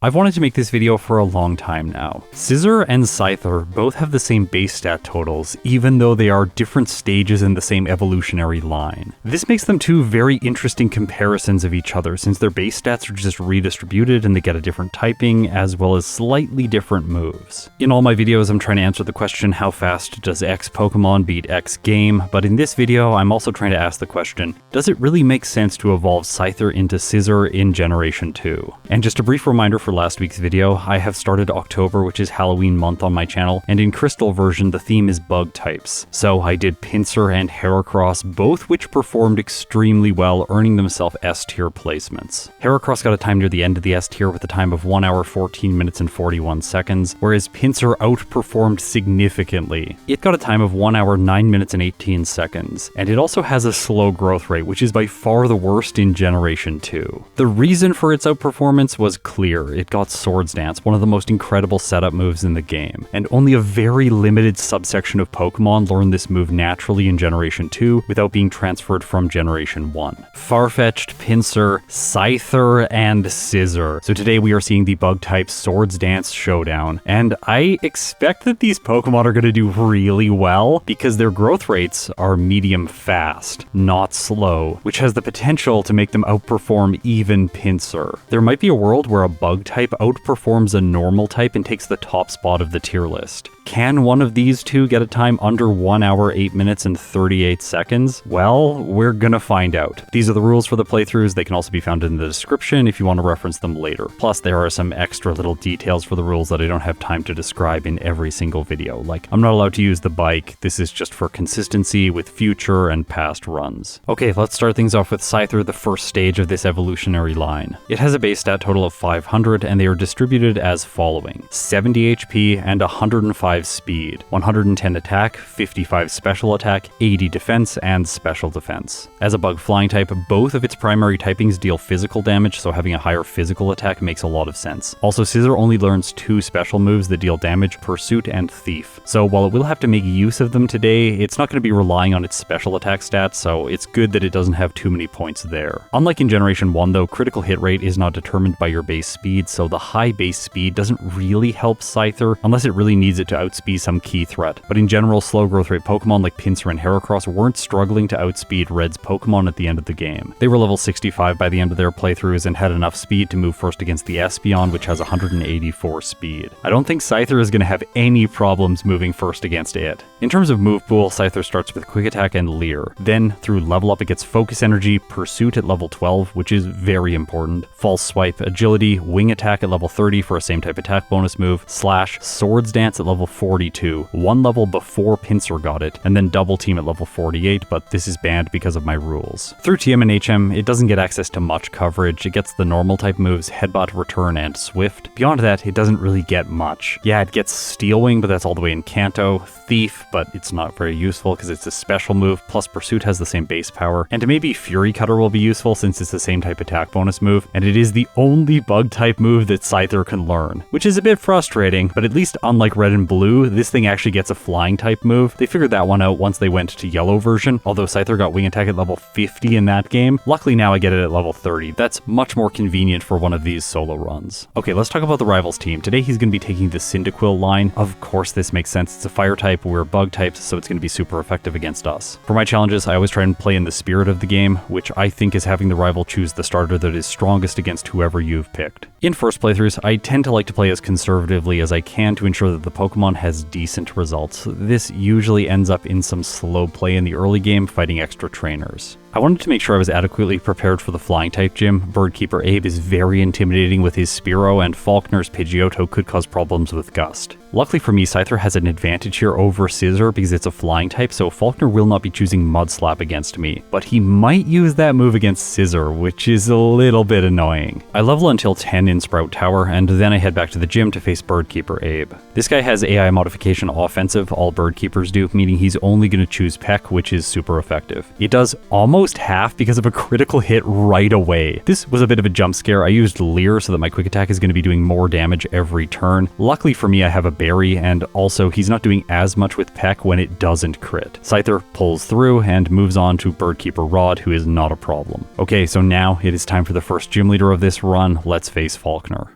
I've wanted to make this video for a long time now. Scizor and Scyther both have the same base stat totals, even though they are different stages in the same evolutionary line. This makes them two very interesting comparisons of each other, since their base stats are just redistributed and they get a different typing, as well as slightly different moves. In all my videos, I'm trying to answer the question, how fast does X Pokemon beat X game? But in this video, I'm also trying to ask the question, does it really make sense to evolve Scyther into Scizor in Generation 2? And just a brief reminder for last week's video, I have started October, which is Halloween month on my channel, and in Crystal version the theme is bug types. So I did Pinsir and Heracross, both which performed extremely well, earning themselves S tier placements. Heracross got a time near the end of the S tier with a time of 1 hour 14 minutes and 41 seconds, whereas Pinsir outperformed significantly. It got a time of 1 hour 9 minutes and 18 seconds, and it also has a slow growth rate, which is by far the worst in Generation 2. The reason for its outperformance was clear. It got Swords Dance, one of the most incredible setup moves in the game, and only a very limited subsection of Pokemon learned this move naturally in Generation 2 without being transferred from Generation 1. Farfetch'd, Pinsir, Scyther, and Scizor. So today we are seeing the bug type Swords Dance showdown, and I expect that these Pokemon are going to do really well because their growth rates are medium fast, not slow, which has the potential to make them outperform even Pinsir. There might be a world where a bug type outperforms a normal type and takes the top spot of the tier list. Can one of these two get a time under 1 hour 8 minutes and 38 seconds? Well, we're gonna find out. These are the rules for the playthroughs. They can also be found in the description if you want to reference them later. Plus, there are some extra little details for the rules that I don't have time to describe in every single video. Like, I'm not allowed to use the bike. This is just for consistency with future and past runs. Okay, let's start things off with Scyther, the first stage of this evolutionary line. It has a base stat total of 500, and they are distributed as following: 70 HP and 105 speed, 110 attack, 55 special attack, 80 defense, and special defense. As a bug flying type, both of its primary typings deal physical damage, so having a higher physical attack makes a lot of sense. Also, Scizor only learns 2 special moves that deal damage: Pursuit and Thief. So while it will have to make use of them today, it's not going to be relying on its special attack stats, so it's good that it doesn't have too many points there. Unlike in Generation 1 though, critical hit rate is not determined by your base speed, so the high base speed doesn't really help Scyther unless it really needs it to outspeed some key threat. But in general, slow growth rate Pokemon like Pinsir and Heracross weren't struggling to outspeed Red's Pokemon at the end of the game. They were level 65 by the end of their playthroughs and had enough speed to move first against the Espeon, which has 184 speed. I don't think Scyther is going to have any problems moving first against it. In terms of move pool, Scyther starts with Quick Attack and Leer. Then, through level up, it gets Focus Energy, Pursuit at level 12, which is very important, False Swipe, Agility, Wing Attack at level 30 for a same type attack bonus move, Slash, Swords Dance at level 42, one level before Pinsir got it, and then Double Team at level 48, but this is banned because of my rules. Through TM and HM, it doesn't get access to much coverage. It gets the normal type moves Headbutt, Return, and Swift. Beyond that, it doesn't really get much. Yeah, it gets Steel Wing, but that's all the way in Kanto, Thief, but it's not very useful because it's a special move, plus Pursuit has the same base power, and maybe Fury Cutter will be useful since it's the same type attack bonus move, and it is the only bug type move that Scyther can learn, which is a bit frustrating, but at least unlike Red and Blue, this thing actually gets a flying type move. They figured that one out once they went to Yellow version, although Scyther got Wing Attack at level 50 in that game. Luckily now I get it at level 30. That's much more convenient for one of these solo runs. Okay, let's talk about the rivals team. Today he's going to be taking the Cyndaquil line. Of course this makes sense. It's a fire type, we're bug types, so it's going to be super effective against us. For my challenges, I always try and play in the spirit of the game, which I think is having the rival choose the starter that is strongest against whoever you've picked. In first playthroughs, I tend to like to play as conservatively as I can to ensure that the Pokemon has decent results. This usually ends up in some slow play in the early game fighting extra trainers. I wanted to make sure I was adequately prepared for the flying type gym. Birdkeeper Abe is very intimidating with his Spearow, and Falkner's Pidgeotto could cause problems with Gust. Luckily for me, Scyther has an advantage here over Scizor because it's a flying type, so Falkner will not be choosing Mud Slap against me, but he might use that move against Scizor, which is a little bit annoying. I level until 10 in Sprout Tower, and then I head back to the gym to face Birdkeeper Abe. This guy has AI modification offensive, all Birdkeepers do, meaning he's only going to choose Peck, which is super effective. It does almost half because of a critical hit right away. This was a bit of a jump scare. I used Leer so that my Quick Attack is going to be doing more damage every turn. Luckily for me, I have a Berry, and also he's not doing as much with Peck when it doesn't crit. Scyther pulls through and moves on to Birdkeeper Rod, who is not a problem. Okay, so now it is time for the first gym leader of this run. Let's face Falkner.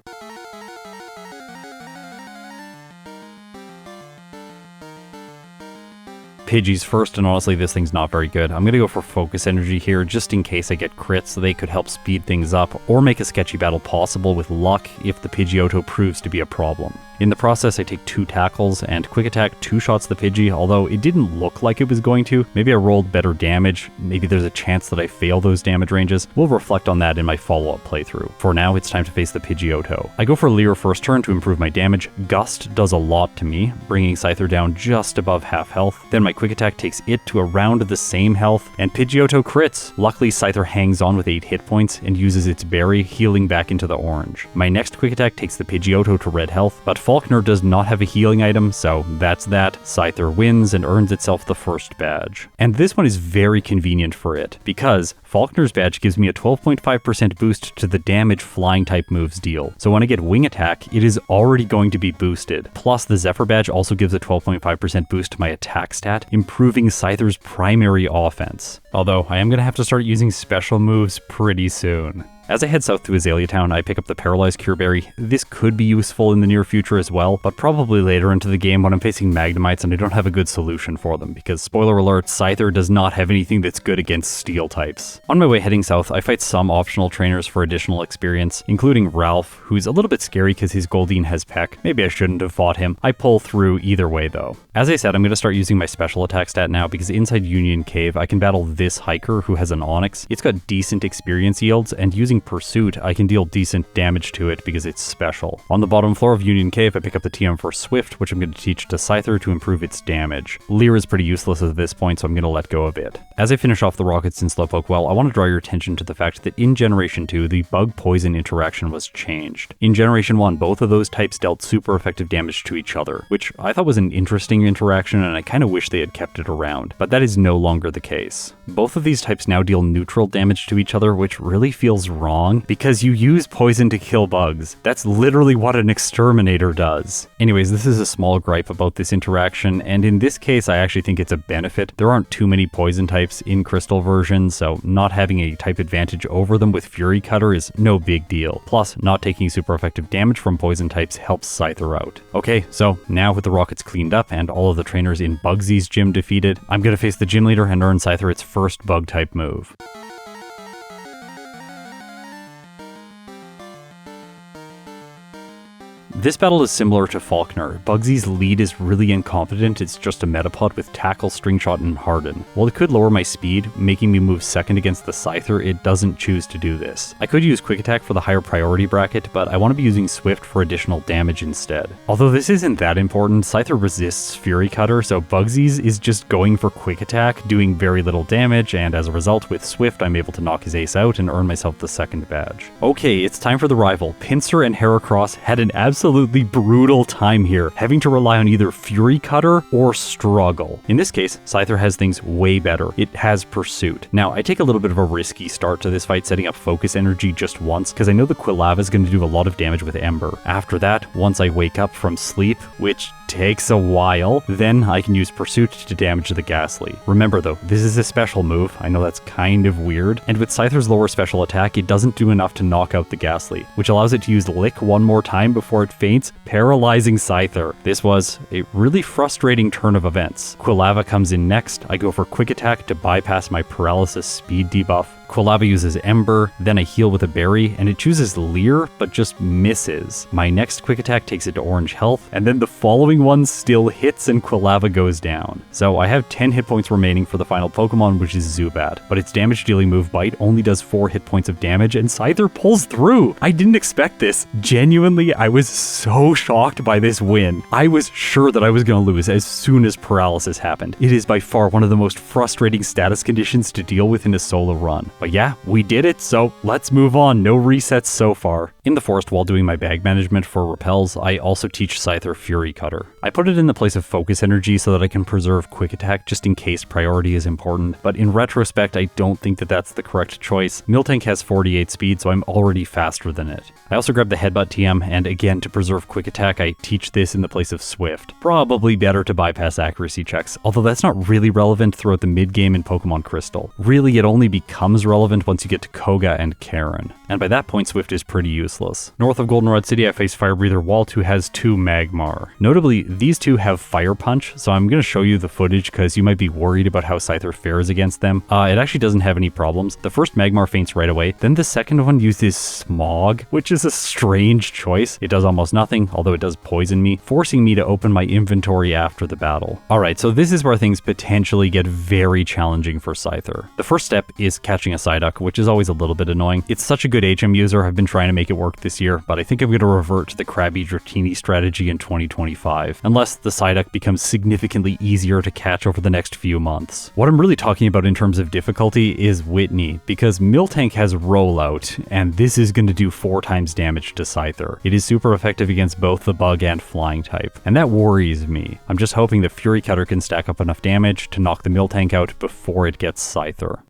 Pidgeys first, and honestly this thing's not very good. I'm gonna go for Focus Energy here just in case I get crits, so they could help speed things up or make a sketchy battle possible with luck if the Pidgeotto proves to be a problem. In the process, I take 2 tackles and Quick Attack 2-shots the Pidgey, although it didn't look like it was going to. Maybe I rolled better damage, maybe there's a chance that I fail those damage ranges. We'll reflect on that in my follow-up playthrough. For now, it's time to face the Pidgeotto. I go for Leer first turn to improve my damage. Gust does a lot to me, bringing Scyther down just above half health. Then my Quick Attack takes it to around the same health, and Pidgeotto crits. Luckily, Scyther hangs on with 8 hit points and uses its berry, healing back into the orange. My next Quick Attack takes the Pidgeotto to red health, but Falkner does not have a healing item, so that's that. Scyther wins and earns itself the first badge. And this one is very convenient for it, because Falkner's badge gives me a 12.5% boost to the damage flying type moves deal. So when I get Wing Attack, it is already going to be boosted. Plus, the Zephyr badge also gives a 12.5% boost to my attack stat, improving Scyther's primary offense. Although, I am going to have to start using special moves pretty soon. As I head south to Azalea Town, I pick up the Paralyzed Cure Berry. This could be useful in the near future as well, but probably later into the game when I'm facing Magnemites and I don't have a good solution for them, because spoiler alert, Scyther does not have anything that's good against steel types. On my way heading south, I fight some optional trainers for additional experience, including Ralph, who's a little bit scary because his Goldeen has Peck. Maybe I shouldn't have fought him. I pull through either way though. As I said, I'm going to start using my special attack stat now, because inside Union Cave, I can battle this hiker who has an Onyx. It's got decent experience yields, and using Pursuit, I can deal decent damage to it because it's special. On the bottom floor of Union Cave, I pick up the TM for Swift, which I'm going to teach to Scyther to improve its damage. Leer is pretty useless at this point, so I'm going to let go of it. As I finish off the Rockets in Slowpoke Well, I want to draw your attention to the fact that in Generation 2, the Bug-Poison interaction was changed. In Generation 1, both of those types dealt super effective damage to each other, which I thought was an interesting interaction, and I kind of wish they had kept it around, but that is no longer the case. Both of these types now deal neutral damage to each other, which really feels wrong, because you use poison to kill bugs. That's literally what an exterminator does. Anyways, this is a small gripe about this interaction, and in this case I actually think it's a benefit. There aren't too many poison types in Crystal version, so not having a type advantage over them with Fury Cutter is no big deal. Plus, not taking super effective damage from poison types helps Scyther out. Okay, so now with the Rockets cleaned up and all of the trainers in Bugsy's gym defeated, I'm gonna face the gym leader and earn Scyther its first bug type move. This battle is similar to Falkner. Bugsy's lead is really incompetent, it's just a Metapod with Tackle, String Shot, and Harden. While it could lower my speed, making me move second against the Scyther, it doesn't choose to do this. I could use Quick Attack for the higher priority bracket, but I want to be using Swift for additional damage instead. Although this isn't that important, Scyther resists Fury Cutter, so Bugsy's is just going for Quick Attack, doing very little damage, and as a result with Swift I'm able to knock his ace out and earn myself the second badge. Okay, it's time for the rival. Pinsir and Heracross had an absolutely brutal time here, having to rely on either Fury Cutter or Struggle. In this case, Scyther has things way better. It has Pursuit. Now, I take a little bit of a risky start to this fight, setting up Focus Energy just once, because I know the Quilava is going to do a lot of damage with Ember. After that, once I wake up from sleep, which takes a while, then I can use Pursuit to damage the Ghastly. Remember though, this is a special move. I know that's kind of weird, and with Scyther's lower special attack, it doesn't do enough to knock out the Ghastly, which allows it to use Lick one more time before it faints, paralyzing Scyther. This was a really frustrating turn of events. Quilava comes in next. I go for Quick Attack to bypass my paralysis speed debuff. Quilava uses Ember, then I heal with a berry, and it chooses Leer, but just misses. My next Quick Attack takes it to orange health, and then the following one still hits and Quilava goes down. So I have 10 hit points remaining for the final Pokemon, which is Zubat, but its damage dealing move Bite only does 4 hit points of damage, and Scyther pulls through! I didn't expect this. Genuinely, I was so shocked by this win. I was sure that I was going to lose as soon as paralysis happened. It is by far one of the most frustrating status conditions to deal with in a solo run. But yeah, we did it, so let's move on. No resets so far. In the forest, while doing my bag management for repels, I also teach Scyther Fury Cutter. I put it in the place of Focus Energy so that I can preserve Quick Attack just in case priority is important, but in retrospect, I don't think that that's the correct choice. Miltank has 48 speed, so I'm already faster than it. I also grabbed the Headbutt TM, and again, to preserve Quick Attack, I teach this in the place of Swift. Probably better to bypass accuracy checks, although that's not really relevant throughout the mid-game in Pokemon Crystal. Really, it only becomes becomes relevant once you get to Koga and Karen. And by that point, Swift is pretty useless. North of Goldenrod City, I face Fire Breather Walt, who has 2 Magmar. Notably, these two have Fire Punch, so I'm going to show you the footage because you might be worried about how Scyther fares against them. It actually doesn't have any problems. The first Magmar faints right away, then the second one uses Smog, which is a strange choice. It does almost nothing, although it does poison me, forcing me to open my inventory after the battle. Alright, so this is where things potentially get very challenging for Scyther. The first step is catching a Psyduck, which is always a little bit annoying. It's such a good HM user, I've been trying to make it work this year, but I think I'm going to revert to the Krabby Dratini strategy in 2025, unless the Psyduck becomes significantly easier to catch over the next few months. What I'm really talking about in terms of difficulty is Whitney, because Miltank has Rollout, and this is going to do 4 times damage to Scyther. It is super effective against both the Bug and Flying type, and that worries me. I'm just hoping that Fury Cutter can stack up enough damage to knock the Miltank out before it gets Scyther.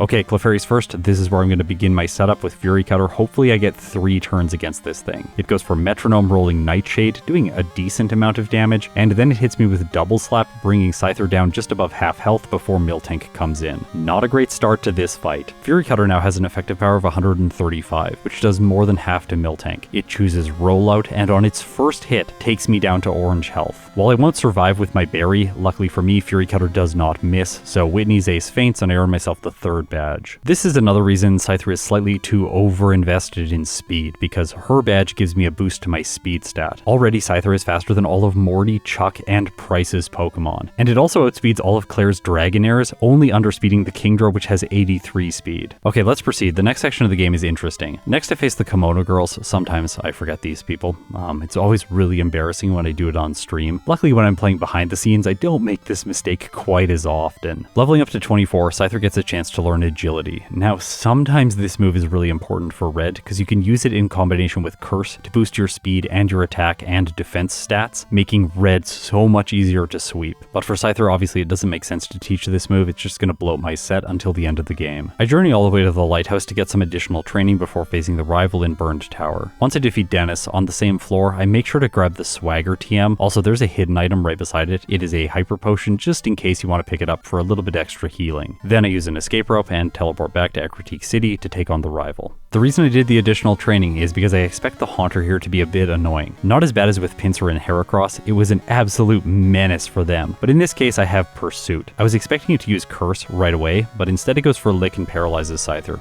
Okay, Clefairy's first. This is where I'm going to begin my setup with Fury Cutter. Hopefully I get 3 turns against this thing. It goes for Metronome rolling Nightshade, doing a decent amount of damage, and then it hits me with Double Slap, bringing Scyther down just above half health before Miltank comes in. Not a great start to this fight. Fury Cutter now has an effective power of 135, which does more than half to Miltank. It chooses Rollout, and on its first hit, takes me down to orange health. While I won't survive with my berry, luckily for me, Fury Cutter does not miss, so Whitney's ace faints and I earn myself the 3rd badge. This is another reason Scyther is slightly too over-invested in speed, because her badge gives me a boost to my speed stat. Already Scyther is faster than all of Morty, Chuck, and Price's Pokemon. And it also outspeeds all of Claire's Dragonairs, only underspeeding the Kingdra, which has 83 speed. Okay, let's proceed. The next section of the game is interesting. Next I face the Kimono Girls. Sometimes I forget these people. It's always really embarrassing when I do it on stream. Luckily when I'm playing behind the scenes, I don't make this mistake quite as often. Leveling up to 24, Scyther gets a chance to learn Agility. Now, sometimes this move is really important for Red, because you can use it in combination with Curse to boost your speed and your attack and defense stats, making Red so much easier to sweep. But for Scyther, obviously it doesn't make sense to teach this move, it's just going to bloat my set until the end of the game. I journey all the way to the Lighthouse to get some additional training before facing the rival in Burned Tower. Once I defeat Dennis, on the same floor, I make sure to grab the Swagger TM. Also, there's a hidden item right beside it. It is a Hyper Potion, just in case you want to pick it up for a little bit extra healing. Then I use an Escape Rope and teleport back to Ecruteak City to take on the rival. The reason I did the additional training is because I expect the Haunter here to be a bit annoying. Not as bad as with Pinsir and Heracross, it was an absolute menace for them, but in this case I have Pursuit. I was expecting it to use Curse right away, but instead it goes for Lick and paralyzes Scyther.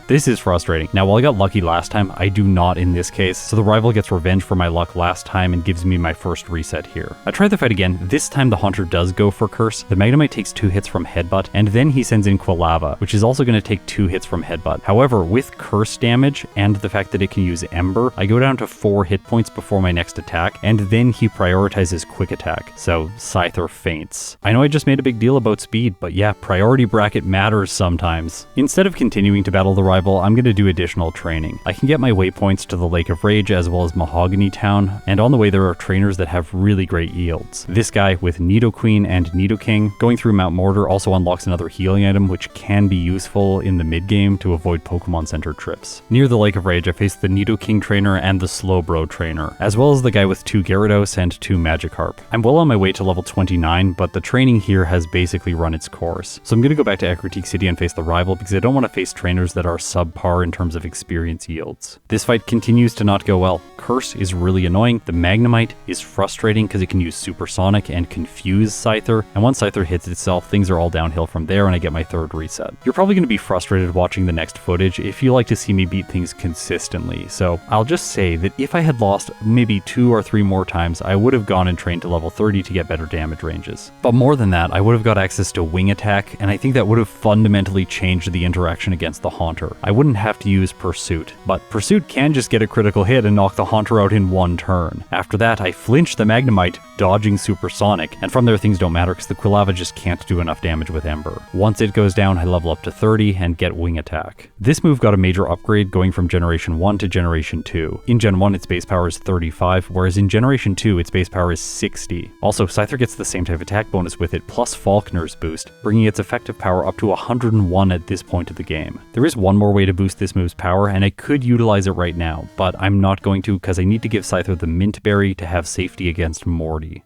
This is frustrating. Now while I got lucky last time, I do not in this case, so the rival gets revenge for my luck last time and gives me my first reset here. I try the fight again. This time the Haunter does go for Curse. The Magnemite takes 2 hits from Headbutt, and then he sends in Quilava, which is also going to take 2 hits from Headbutt. However, with Curse damage and the fact that it can use Ember, I go down to 4 hit points before my next attack, and then he prioritizes Quick Attack, so Scyther faints. I know I just made a big deal about speed, but yeah, priority bracket matters sometimes. Instead of continuing to battle the rival, I'm going to do additional training. I can get my waypoints to the Lake of Rage as well as Mahogany Town, and on the way there are trainers that have really great yields. This guy with Nidoqueen and Nidoking. Going through Mount Mortar also unlocks another healing item, which can be useful in the mid-game to avoid Pokemon Center trips. Near the Lake of Rage, I faced the Nidoking trainer and the Slowbro trainer, as well as the guy with 2 Gyarados and 2 Magikarp. I'm well on my way to level 29, but the training here has basically run its course. So I'm going to go back to Ecruteak City and face the rival because I don't want to face trainers that are subpar in terms of experience yields. This fight continues to not go well. Curse is really annoying. The Magnemite is frustrating because it can use Supersonic and confuse Scyther, and once Scyther hits itself, things are all downhill from there and I get my 3rd reset. You're probably going to be frustrated watching the next footage if you like to see me beat things consistently, so I'll just say that if I had lost maybe 2 or 3 more times, I would have gone and trained to level 30 to get better damage ranges. But more than that, I would have got access to Wing Attack, and I think that would have fundamentally changed the interaction against the Haunter. I wouldn't have to use Pursuit, but Pursuit can just get a critical hit and knock the Haunter out in 1 turn. After that, I flinch the Magnemite, dodging Supersonic, and from there things don't matter because the Quilava just can't do enough damage with Ember. Once it goes down, I level up to 30 and get Wing Attack. This move got a major upgrade going from Generation 1 to Generation 2. In Gen 1, its base power is 35, whereas in Generation 2, its base power is 60. Also, Scyther gets the same type of attack bonus with it, plus Falkner's boost, bringing its effective power up to 101 at this point of the game. There is one more way to boost this move's power, and I could utilize it right now, but I'm not going to because I need to give Scyther the Mint Berry to have safety against Morty.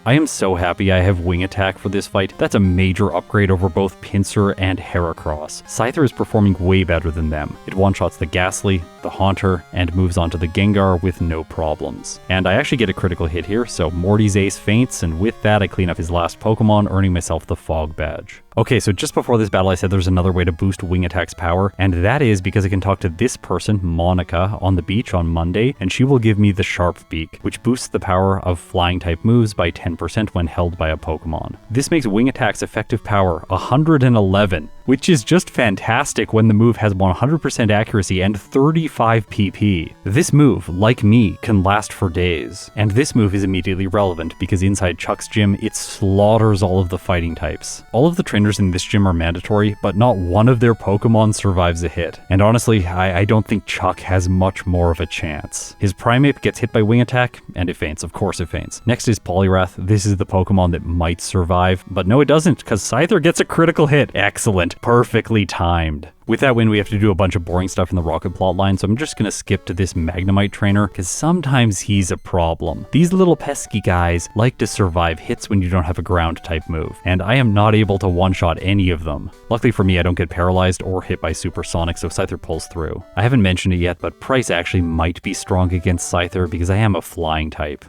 I am so happy I have Wing Attack for this fight. That's a major upgrade over both Pinsir and Heracross. Scyther is performing way better than them. It one-shots the Ghastly, the Haunter, and moves on to the Gengar with no problems. And I actually get a critical hit here, so Morty's ace faints, and with that I clean up his last Pokemon, earning myself the Fog Badge. Okay, so just before this battle I said there's another way to boost Wing Attack's power, and that is because I can talk to this person, Monica, on the beach on Monday, and she will give me the Sharp Beak, which boosts the power of flying type moves by 10% when held by a Pokemon. This makes Wing Attack's effective power 111, which is just fantastic when the move has 100% accuracy and 35 PP. This move, like me, can last for days, and this move is immediately relevant because inside Chuck's gym, it slaughters all of the fighting types. All of the trainers in this gym are mandatory, but not one of their Pokemon survives a hit. And honestly, I don't think Chuck has much more of a chance. His Primeape gets hit by Wing Attack, and it faints. Of course it faints. Next is Poliwrath. This is the Pokemon that might survive, but no it doesn't, because Scyther gets a critical hit. Excellent. Perfectly timed. With that win, we have to do a bunch of boring stuff in the Rocket plotline, so I'm just gonna skip to this Magnemite trainer, because sometimes he's a problem. These little pesky guys like to survive hits when you don't have a ground type move, and I am not able to one-shot any of them. Luckily for me, I don't get paralyzed or hit by Supersonic, so Scyther pulls through. I haven't mentioned it yet, but Price actually might be strong against Scyther because I am a flying type.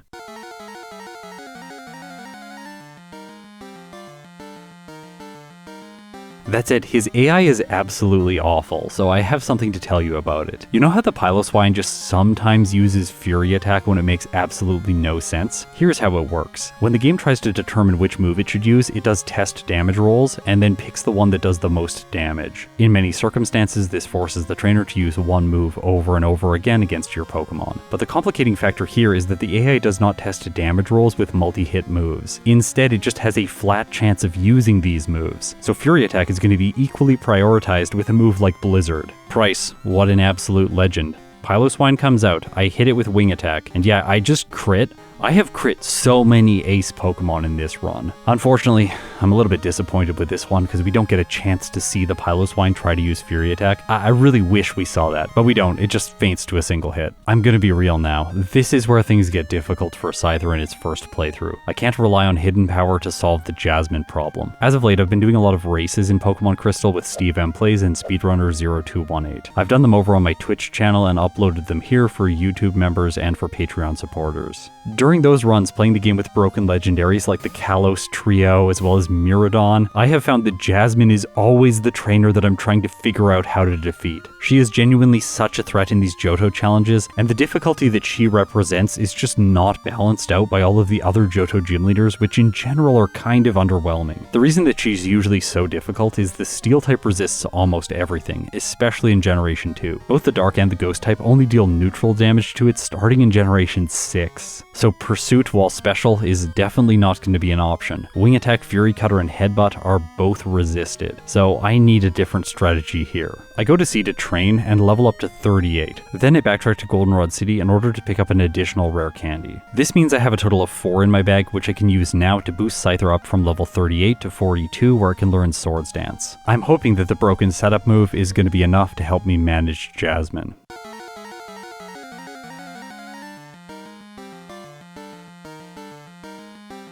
That said, his AI is absolutely awful, so I have something to tell you about it. You know how the Piloswine just sometimes uses Fury Attack when it makes absolutely no sense? Here's how it works. When the game tries to determine which move it should use, it does test damage rolls, and then picks the one that does the most damage. In many circumstances, this forces the trainer to use one move over and over again against your Pokemon. But the complicating factor here is that the AI does not test damage rolls with multi-hit moves. Instead, it just has a flat chance of using these moves. So Fury Attack is going to be equally prioritized with a move like Blizzard. Price, what an absolute legend. Piloswine comes out, I hit it with Wing Attack, and yeah, I just crit. I have crit so many ace Pokemon in this run. Unfortunately, I'm a little bit disappointed with this one because we don't get a chance to see the Piloswine try to use Fury Attack. I really wish we saw that, but we don't. It just faints to a single hit. I'm gonna be real now. This is where things get difficult for Scyther in its first playthrough. I can't rely on hidden power to solve the Jasmine problem. As of late, I've been doing a lot of races in Pokemon Crystal with Steve M Plays and Speedrunner0218. I've done them over on my Twitch channel and uploaded them here for YouTube members and for Patreon supporters. During those runs, playing the game with broken legendaries like the Kalos Trio as well as Miraidon, I have found that Jasmine is always the trainer that I'm trying to figure out how to defeat. She is genuinely such a threat in these Johto challenges, and the difficulty that she represents is just not balanced out by all of the other Johto gym leaders, which in general are kind of underwhelming. The reason that she's usually so difficult is the Steel type resists almost everything, especially in Generation 2. Both the Dark and the Ghost type only deal neutral damage to it starting in Generation 6. So Pursuit, while special, is definitely not going to be an option. Wing Attack, Fury Cutter, and Headbutt are both resisted, so I need a different strategy here. I go to sea to train and level up to 38. Then I backtrack to Goldenrod City in order to pick up an additional rare candy. This means I have a total of 4 in my bag, which I can use now to boost Scyther up from level 38 to 42, where it can learn Swords Dance. I'm hoping that the broken setup move is going to be enough to help me manage Jasmine.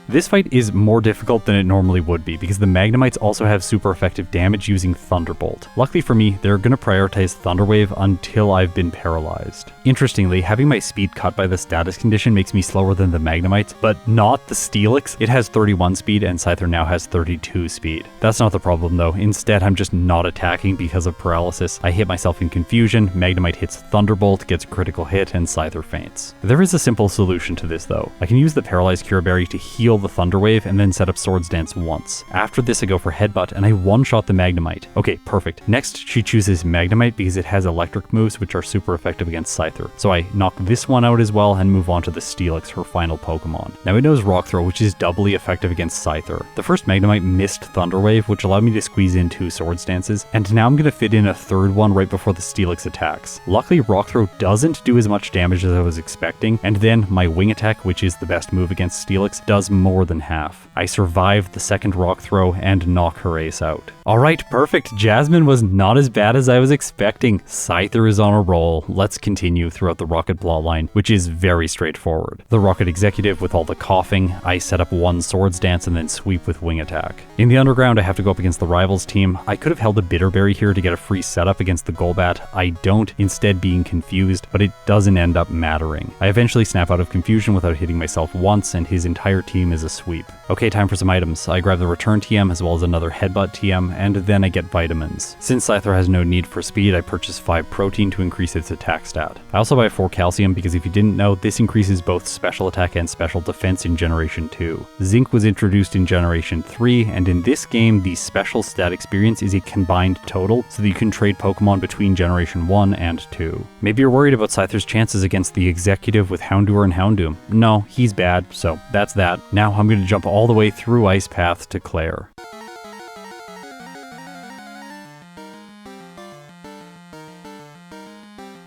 This fight is more difficult than it normally would be because the Magnemites also have super effective damage using Thunderbolt. Luckily for me, they're going to prioritize Thunder Wave until I've been paralyzed. Interestingly, having my speed cut by the status condition makes me slower than the Magnemites, but not the Steelix. It has 31 speed and Scyther now has 32 speed. That's not the problem though. Instead, I'm just not attacking because of paralysis. I hit myself in confusion, Magnemite hits Thunderbolt, gets a critical hit, and Scyther faints. There is a simple solution to this though. I can use the Paralyzed Cure Berry to heal the Thunder Wave and then set up Swords Dance once. After this I go for Headbutt and I one-shot the Magnemite. Okay, perfect. Next she chooses Magnemite because it has electric moves which are super effective against Scyther. So I knock this one out as well and move on to the Steelix, her final Pokemon. Now it knows Rock Throw, which is doubly effective against Scyther. The first Magnemite missed Thunder Wave, which allowed me to squeeze in 2 Swords Dances, and now I'm going to fit in a third one right before the Steelix attacks. Luckily Rock Throw doesn't do as much damage as I was expecting, and then my Wing Attack, which is the best move against Steelix, does more more than half. I survived the second rock throw and knock her ace out. Alright, perfect. Jasmine was not as bad as I was expecting. Scyther is on a roll. Let's continue throughout the Rocket plotline, which is very straightforward. The Rocket Executive with all the coughing, I set up one Swords Dance and then sweep with Wing Attack. In the Underground, I have to go up against the Rivals team. I could have held a Bitterberry here to get a free setup against the Golbat. I don't, instead being confused, but it doesn't end up mattering. I eventually snap out of confusion without hitting myself once, and his entire team is a sweep. Okay, time for some items. I grab the Return TM as well as another Headbutt TM, and then I get vitamins. Since Scyther has no need for speed, I purchase 5 protein to increase its attack stat. I also buy 4 calcium because if you didn't know, this increases both special attack and special defense in Generation 2. Zinc was introduced in Generation 3, and in this game, the special stat experience is a combined total, so that you can trade Pokemon between Generation 1 and 2. Maybe you're worried about Scyther's chances against the Executive with Houndour and Houndoom. No, he's bad, so that's that. Now I'm going to jump all the way through Ice Path to Claire.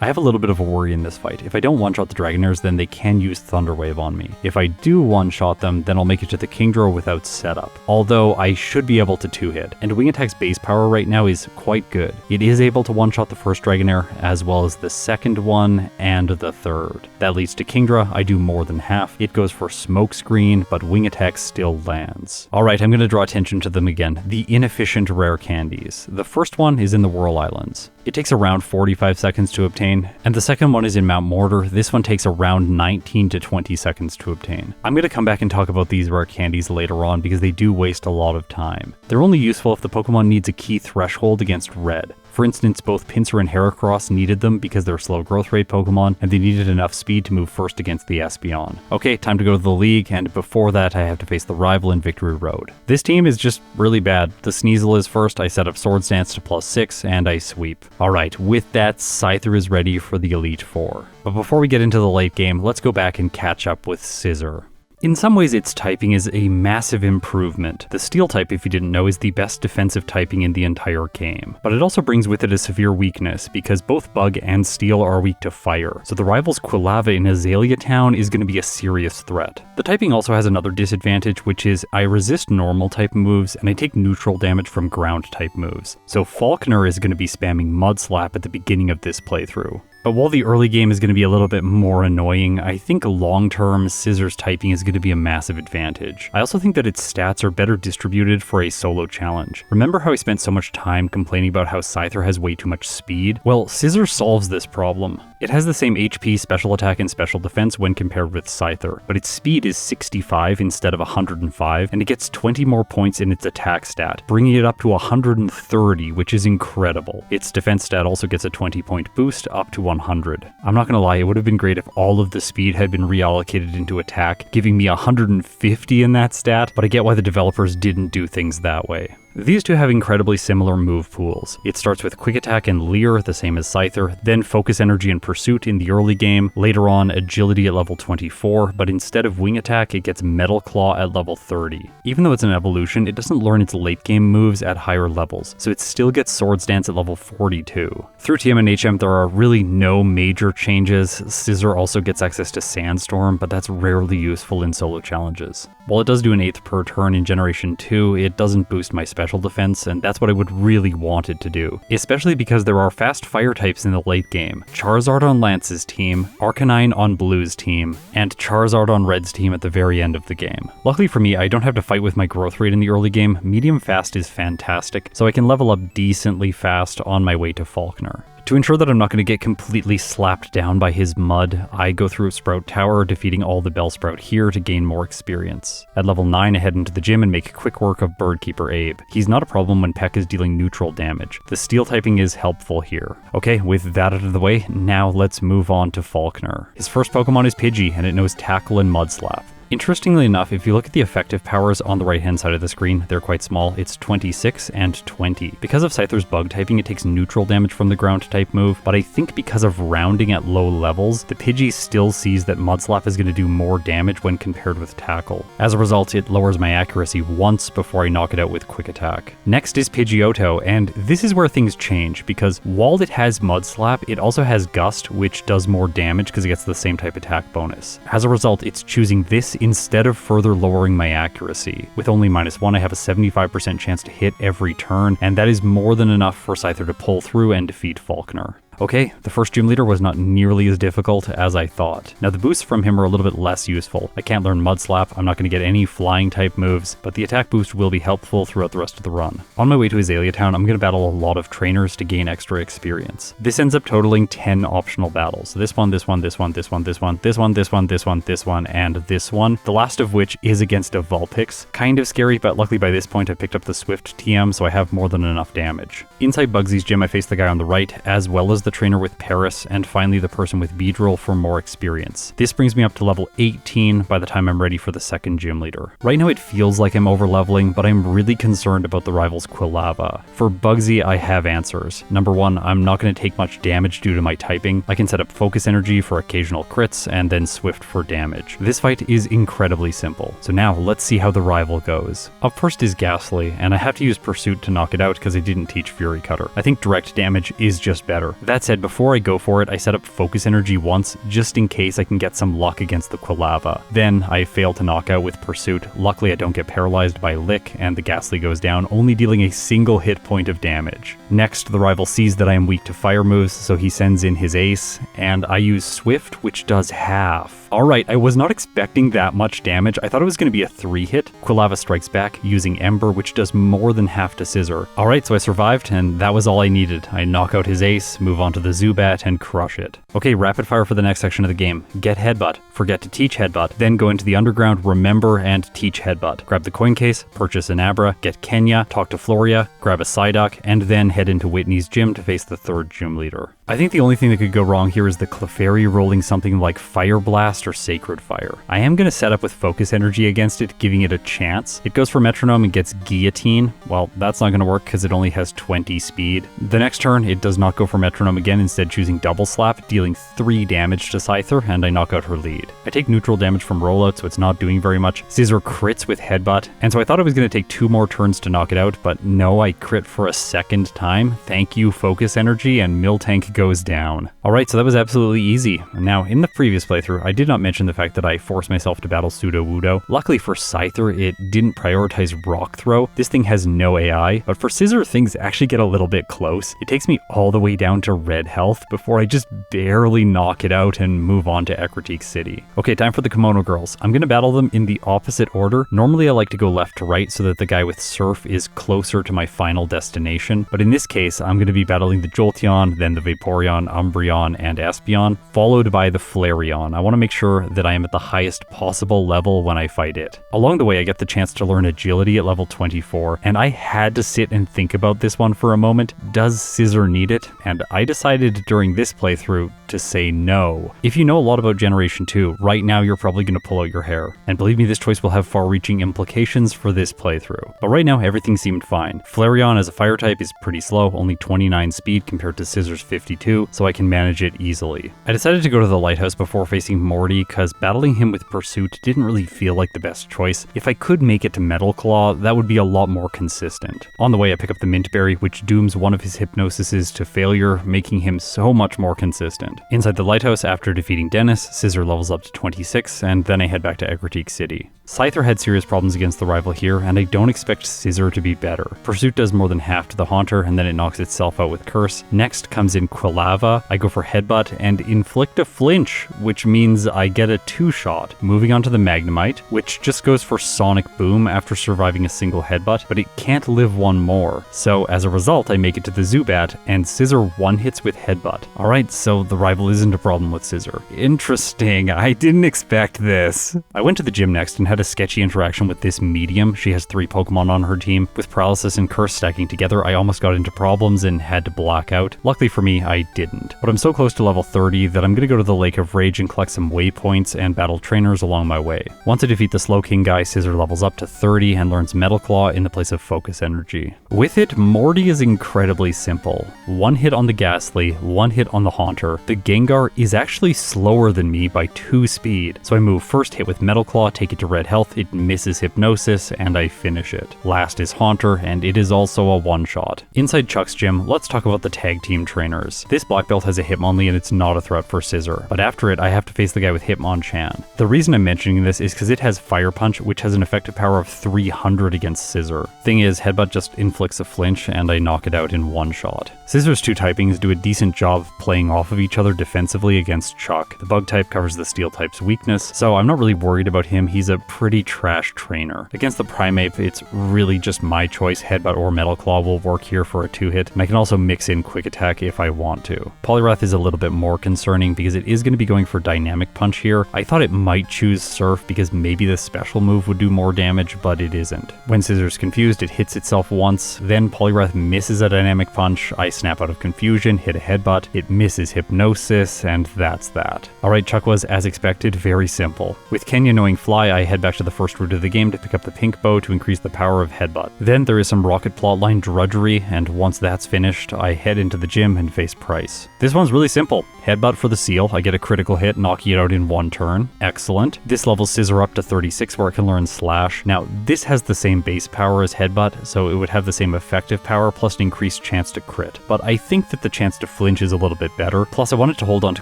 I have a little bit of a worry in this fight. If I don't one-shot the Dragonairs, then they can use Thunder Wave on me. If I do one-shot them, then I'll make it to the Kingdra without setup. Although, I should be able to 2-hit. And Wing Attack's base power right now is quite good. It is able to one-shot the first Dragonair, as well as the second one, and the third. That leads to Kingdra. I do more than half. It goes for Smokescreen, but Wing Attack still lands. Alright, I'm going to draw attention to them again. The inefficient rare candies. The first one is in the Whirl Islands. It takes around 45 seconds to obtain, and the second one is in Mount Mortar. This one takes around 19 to 20 seconds to obtain. I'm going to come back and talk about these rare candies later on because they do waste a lot of time. They're only useful if the Pokemon needs a key threshold against Red. For instance, both Pinsir and Heracross needed them because they're slow growth rate Pokemon, and they needed enough speed to move first against the Espeon. Okay, time to go to the League, and before that I have to face the rival in Victory Road. This team is just really bad. The Sneasel is first, I set up Swords Dance to +6, and I sweep. Alright, with that, Scyther is ready for the Elite Four. But before we get into the late game, let's go back and catch up with Scizor. In some ways, its typing is a massive improvement. The Steel type, if you didn't know, is the best defensive typing in the entire game. But it also brings with it a severe weakness, because both Bug and Steel are weak to Fire, so the rival's Quilava in Azalea Town is going to be a serious threat. The typing also has another disadvantage, which is I resist normal type moves, and I take neutral damage from ground type moves. So Falkner is going to be spamming Mud Slap at the beginning of this playthrough. But while the early game is going to be a little bit more annoying, I think long-term Scizor's typing is going to be a massive advantage. I also think that its stats are better distributed for a solo challenge. Remember how I spent so much time complaining about how Scyther has way too much speed? Well, Scizor solves this problem. It has the same HP, special attack, and special defense when compared with Scyther, but its speed is 65 instead of 105, and it gets 20 more points in its attack stat, bringing it up to 130, which is incredible. Its defense stat also gets a 20-point boost up to 100. I'm not gonna lie, it would have been great if all of the speed had been reallocated into attack, giving me 150 in that stat, but I get why the developers didn't do things that way. These two have incredibly similar move pools. It starts with Quick Attack and Leer, the same as Scyther, then Focus Energy and Pursuit in the early game, later on Agility at level 24, but instead of Wing Attack, it gets Metal Claw at level 30. Even though it's an evolution, it doesn't learn its late game moves at higher levels, so it still gets Swords Dance at level 42. Through TM and HM, there are really no major changes. Scizor also gets access to Sandstorm, but that's rarely useful in solo challenges. While it does do an 8th per turn in Generation 2, it doesn't boost my special defense, and that's what I would really want it to do. Especially because there are fast fire types in the late game. Charizard on Lance's team, Arcanine on Blue's team, and Charizard on Red's team at the very end of the game. Luckily for me, I don't have to fight with my growth rate in the early game. Medium fast is fantastic, so I can level up decently fast on my way to Falkner. To ensure that I'm not going to get completely slapped down by his mud, I go through Sprout Tower, defeating all the Bellsprout here to gain more experience. At level 9, I head into the gym and make quick work of Birdkeeper Abe. He's not a problem when Peck is dealing neutral damage. The Steel typing is helpful here. Okay, with that out of the way, now let's move on to Falkner. His first Pokemon is Pidgey, and it knows Tackle and Mud Slap. Interestingly enough, if you look at the effective powers on the right-hand side of the screen, they're quite small. It's 26 and 20. Because of Scyther's bug typing, it takes neutral damage from the ground type move, but I think because of rounding at low levels, the Pidgey still sees that Mud Slap is going to do more damage when compared with Tackle. As a result, it lowers my accuracy once before I knock it out with Quick Attack. Next is Pidgeotto, and this is where things change, because while it has Mud Slap, it also has Gust, which does more damage because it gets the same type attack bonus. As a result, it's choosing this instead of further lowering my accuracy. With only -1, I have a 75% chance to hit every turn, and that is more than enough for Scyther to pull through and defeat Falconer. Okay, the first gym leader was not nearly as difficult as I thought. Now the boosts from him are a little bit less useful. I can't learn Mud Slap, I'm not going to get any flying type moves, but the attack boost will be helpful throughout the rest of the run. On my way to Azalea Town, I'm going to battle a lot of trainers to gain extra experience. This ends up totaling 10 optional battles. This one, this one, this one, this one, this one, this one, this one, this one, this one, and this one. The last of which is against a Vulpix. Kind of scary, but luckily by this point I picked up the Swift TM, so I have more than enough damage. Inside Bugsy's gym, I face the guy on the right, as well as the trainer with Paris, and finally the person with Beedrill for more experience. This brings me up to level 18 by the time I'm ready for the second gym leader. Right now it feels like I'm over leveling, but I'm really concerned about the rival's Quilava. For Bugsy, I have answers. Number one, I'm not going to take much damage due to my typing. I can set up Focus Energy for occasional crits, and then Swift for damage. This fight is incredibly simple. So now let's see how the rival goes. Up first is Ghastly, and I have to use Pursuit to knock it out because I didn't teach Fury Cutter. I think direct damage is just better. That said, before I go for it, I set up Focus Energy once, just in case I can get some luck against the Quilava. Then I fail to knock out with Pursuit. Luckily I don't get paralyzed by Lick, and the Ghastly goes down, only dealing a single hit point of damage. Next, the rival sees that I am weak to fire moves, so he sends in his Ace, and I use Swift, which does half. Alright, I was not expecting that much damage. I thought it was going to be a 3-hit. Quilava strikes back using Ember, which does more than half to Scizor. Alright, so I survived, and that was all I needed. I knock out his Ace, move on to the Zubat, and crush it. Okay, rapid fire for the next section of the game. Get Headbutt. Forget to teach Headbutt. Then go into the underground, remember, and teach Headbutt. Grab the coin case, purchase an Abra, get Kenya, talk to Floria, grab a Psyduck, and then head into Whitney's gym to face the third gym leader. I think the only thing that could go wrong here is the Clefairy rolling something like Fire Blast or Sacred Fire. I am going to set up with Focus Energy against it, giving it a chance. It goes for Metronome and gets Guillotine. Well, that's not going to work because it only has 20 speed. The next turn, it does not go for Metronome again, instead choosing Double Slap, dealing 3 damage to Scyther, and I knock out her lead. I take neutral damage from Rollout, so it's not doing very much. Scizor crits with Headbutt, and so I thought I was going to take 2 more turns to knock it out, but no, I crit for a second time. Thank you, Focus Energy, and Miltank goes down. Alright, so that was absolutely easy. Now, in the previous playthrough, I did not mention the fact that I forced myself to battle Sudowoodo. Luckily for Scyther, it didn't prioritize Rock Throw. This thing has no AI, but for Scizor, things actually get a little bit close. It takes me all the way down to red health before I just barely knock it out and move on to Ecruteak City. Okay, time for the Kimono Girls. I'm gonna battle them in the opposite order. Normally I like to go left to right so that the guy with Surf is closer to my final destination, but in this case, I'm gonna be battling the Jolteon, then the Vaporeon, Umbreon, and Espeon, followed by the Flareon. I want to make sure that I am at the highest possible level when I fight it. Along the way, I get the chance to learn Agility at level 24, and I had to sit and think about this one for a moment. Does Scizor need it? And I decided during this playthrough to say no. If you know a lot about Generation 2, right now you're probably going to pull out your hair. And believe me, this choice will have far-reaching implications for this playthrough. But right now, everything seemed fine. Flareon as a fire type is pretty slow, only 29 speed compared to Scizor's 52, so I can manage it easily. I decided to go to the Lighthouse before facing Morty, because battling him with Pursuit didn't really feel like the best choice. If I could make it to Metal Claw, that would be a lot more consistent. On the way, I pick up the Mint Berry, which dooms one of his Hypnosises to failure, making him so much more consistent. Inside the Lighthouse, after defeating Dennis, Scizor levels up to 26, and then I head back to Ecruteak City. Scyther had serious problems against the rival here, and I don't expect Scizor to be better. Pursuit does more than half to the Haunter, and then it knocks itself out with Curse. Next comes in Quilava. I go for Headbutt and inflict a flinch, which means I get a 2-shot. Moving on to the Magnemite, which just goes for Sonic Boom after surviving a single headbutt, but it can't live one more. So as a result, I make it to the Zubat, and Scizor one-hits with Headbutt. Alright, so the rival isn't a problem with Scizor. Interesting, I didn't expect this. I went to the gym next and had a sketchy interaction with this medium. She has 3 Pokemon on her team. With Paralysis and Curse stacking together, I almost got into problems and had to black out. Luckily for me, I didn't. But I'm so close to level 30 that I'm gonna go to the Lake of Rage and collect some waypoints and battle trainers along my way. Once I defeat the Slowking guy, Scizor levels up to 30 and learns Metal Claw in the place of Focus Energy. With it, Morty is incredibly simple. 1 hit on the Ghastly, 1 hit on the Haunter. The Gengar is actually slower than me by 2 speed, so I move first hit with Metal Claw, take it to red health, it misses Hypnosis, and I finish it. Last is Haunter, and it is also a one-shot. Inside Chuck's gym, let's talk about the tag team trainers. course. This black belt has a Hitmonlee and it's not a threat for Scizor, but after it I have to face the guy with Hitmonchan. The reason I'm mentioning this is because it has Fire Punch, which has an effective power of 300 against Scizor. Thing is, Headbutt just inflicts a flinch and I knock it out in one shot. Scizor's two typings do a decent job of playing off of each other defensively against Chuck. The bug type covers the steel type's weakness, so I'm not really worried about him. He's a pretty trash trainer. Against the Primeape, it's really just my choice. Headbutt or Metal Claw will work here for a 2-hit, and I can also mix in Quick Attack if I want to. Poliwrath is a little bit more concerning because it is going to be going for Dynamic Punch here. I thought it might choose Surf because maybe the special move would do more damage, but it isn't. When Scizor's confused, it hits itself once, then Poliwrath misses a Dynamic Punch, I snap out of confusion, hit a Headbutt, it misses Hypnosis, and that's that. Alright, Chuck was, as expected, very simple. With Kenya knowing Fly, I head back to the first route of the game to pick up the Pink Bow to increase the power of Headbutt. Then there is some Rocket plotline drudgery, and once that's finished, I head into the gym and face Price. This one's really simple. Headbutt for the seal, I get a critical hit, knocking it out in one turn. Excellent. This levels Scizor up to 36 where it can learn Slash. Now, this has the same base power as Headbutt, so it would have the same effective power plus an increased chance to crit. But I think that the chance to flinch is a little bit better. Plus, I wanted to hold on to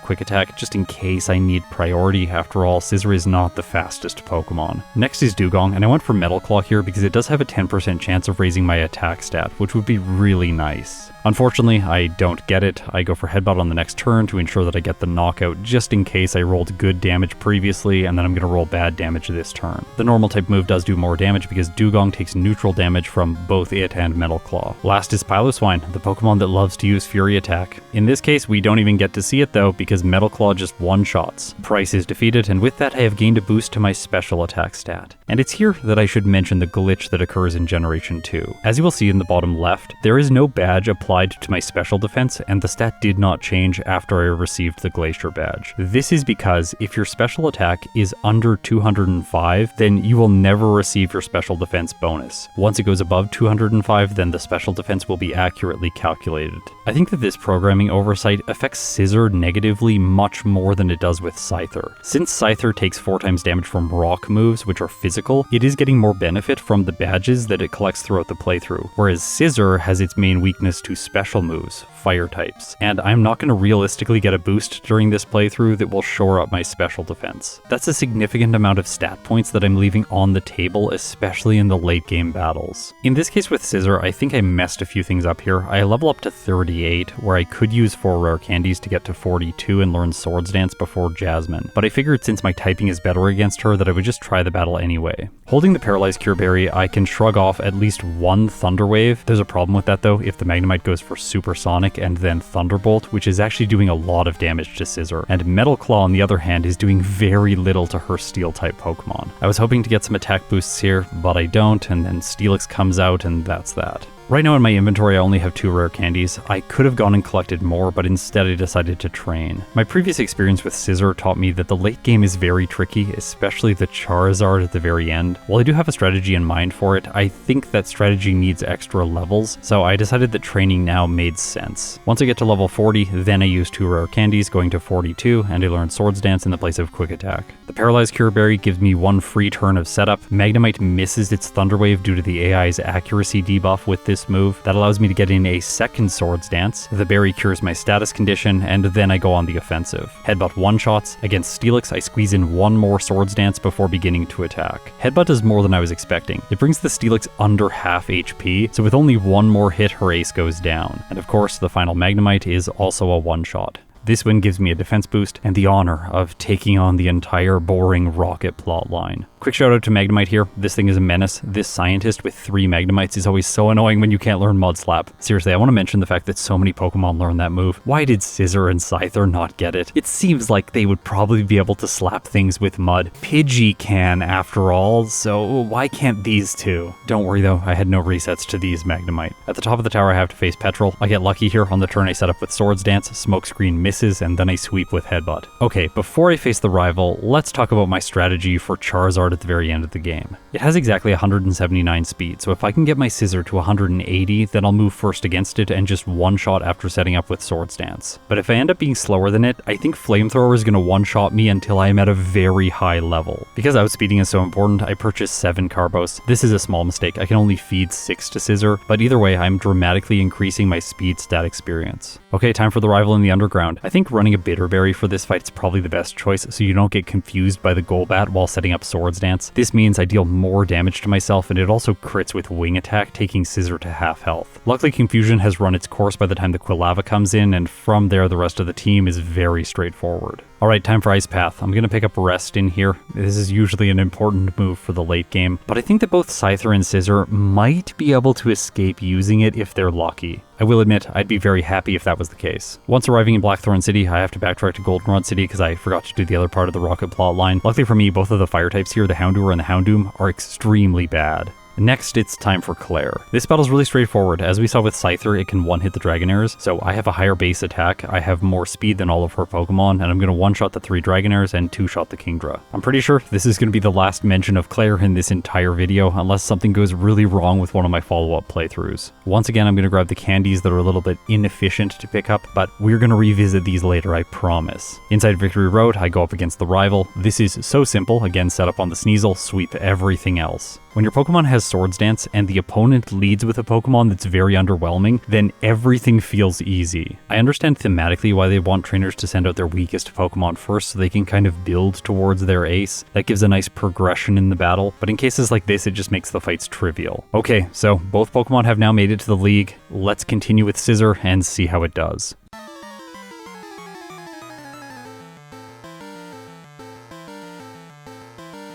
Quick Attack just in case I need priority. After all, Scizor is not the fastest Pokemon. Next is Dugong, and I went for Metal Claw here because it does have a 10% chance of raising my attack stat, which would be really nice. Unfortunately, I don't get it. I go for Headbutt on the next turn to ensure that I get the knockout just in case I rolled good damage previously and then I'm going to roll bad damage this turn. The normal type move does do more damage because Dugong takes neutral damage from both it and Metal Claw. Last is Piloswine, the Pokemon that loves to use Fury Attack. In this case, we don't even get to see it though because Metal Claw just one-shots. Price is defeated, and with that I have gained a boost to my special attack stat. And it's here that I should mention the glitch that occurs in Generation 2. As you will see in the bottom left, there is no badge applied to my special defense, and the stat did not change after I received the Glacier badge. This is because if your special attack is under 205, then you will never receive your special defense bonus. Once it goes above 205, then the special defense will be accurately calculated. I think that this programming oversight affects Scizor negatively much more than it does with Scyther. Since Scyther takes 4 times damage from rock moves, which are physical, it is getting more benefit from the badges that it collects throughout the playthrough, whereas Scizor has its main weakness to special moves, fire types, and I'm not going to realistically get a boost during this playthrough that will shore up my special defense. That's a significant amount of stat points that I'm leaving on the table, especially in the late game battles. In this case with Scizor, I think I messed a few things up here. I level up to 38, where I could use 4 rare candies to get to 42 and learn Swords Dance before Jasmine, but I figured since my typing is better against her that I would just try the battle anyway. Holding the Paralyzed Cure Berry, I can shrug off at least one Thunder Wave. There's a problem with that though. If the Magnemite goes for Supersonic and then Thunderbolt, which is actually doing a lot of damage to Scizor, and Metal Claw on the other hand is doing very little to her Steel type Pokemon. I was hoping to get some attack boosts here, but I don't, and then Steelix comes out and that's that. Right now in my inventory I only have 2 rare candies. I could have gone and collected more, but instead I decided to train. My previous experience with Scizor taught me that the late game is very tricky, especially the Charizard at the very end. While I do have a strategy in mind for it, I think that strategy needs extra levels, so I decided that training now made sense. Once I get to level 40, then I use 2 rare candies, going to 42, and I learn Swords Dance in the place of Quick Attack. The Paralyzed Cure Berry gives me 1 free turn of setup. Magnemite misses its Thunder Wave due to the AI's accuracy debuff with this move. That allows me to get in a second Swords Dance. The berry cures my status condition, and then I go on the offensive. Headbutt one-shots. Against Steelix, I squeeze in 1 more Swords Dance before beginning to attack. Headbutt does more than I was expecting. It brings the Steelix under half HP, so with only 1 more hit, her ace goes down. And of course, the final Magnemite is also a one-shot. This win gives me a defense boost and the honor of taking on the entire boring Rocket plotline. Quick shout out to Magnemite here. This thing is a menace. This scientist with 3 Magnemites is always so annoying when you can't learn Mud Slap. Seriously, I want to mention the fact that so many Pokemon learn that move. Why did Scizor and Scyther not get it? It seems like they would probably be able to slap things with mud. Pidgey can, after all, so why can't these two? Don't worry though, I had no resets to these Magnemite. At the top of the tower I have to face Petrol. I get lucky here. On the turn I set up with Swords Dance, Smokescreen misses, and then I sweep with Headbutt. Okay, before I face the rival, let's talk about my strategy for Charizard start at the very end of the game. It has exactly 179 speed, so if I can get my Scizor to 180, then I'll move first against it and just one-shot after setting up with Swords Dance. But if I end up being slower than it, I think Flamethrower is going to one-shot me until I am at a very high level. Because outspeeding is so important, I purchased 7 Carbos. This is a small mistake, I can only feed 6 to Scizor, but either way, I'm dramatically increasing my speed stat experience. Okay, time for the rival in the underground. I think running a Bitterberry for this fight is probably the best choice, so you don't get confused by the Golbat while setting up Swords Dance. This means I deal more damage to myself, and it also crits with Wing Attack, taking Scizor to half health. Luckily, Confusion has run its course by the time the Quilava comes in, and from there the rest of the team is very straightforward. Alright, time for Ice Path. I'm going to pick up Rest in here. This is usually an important move for the late game, but I think that both Scyther and Scizor might be able to escape using it if they're lucky. I will admit, I'd be very happy if that was the case. Once arriving in Blackthorn City, I have to backtrack to Goldenrod City because I forgot to do the other part of the Rocket plotline. Luckily for me, both of the fire types here, the Houndour and the Houndoom, are extremely bad. Next, it's time for Claire. This battle's really straightforward. As we saw with Scyther, it can one-hit the Dragonairs, so I have a higher base attack, I have more speed than all of her Pokemon, and I'm going to one-shot the 3 Dragonairs and 2-shot the Kingdra. I'm pretty sure this is going to be the last mention of Claire in this entire video, unless something goes really wrong with one of my follow-up playthroughs. Once again, I'm going to grab the candies that are a little bit inefficient to pick up, but we're going to revisit these later, I promise. Inside Victory Road, I go up against the rival. This is so simple, again set up on the Sneasel, sweep everything else. When your Pokemon has Swords Dance and the opponent leads with a Pokemon that's very underwhelming, then everything feels easy. I understand thematically why they want trainers to send out their weakest Pokemon first so they can kind of build towards their ace. That gives a nice progression in the battle, but in cases like this, it just makes the fights trivial. Okay, so both Pokemon have now made it to the league. Let's continue with Scizor and see how it does.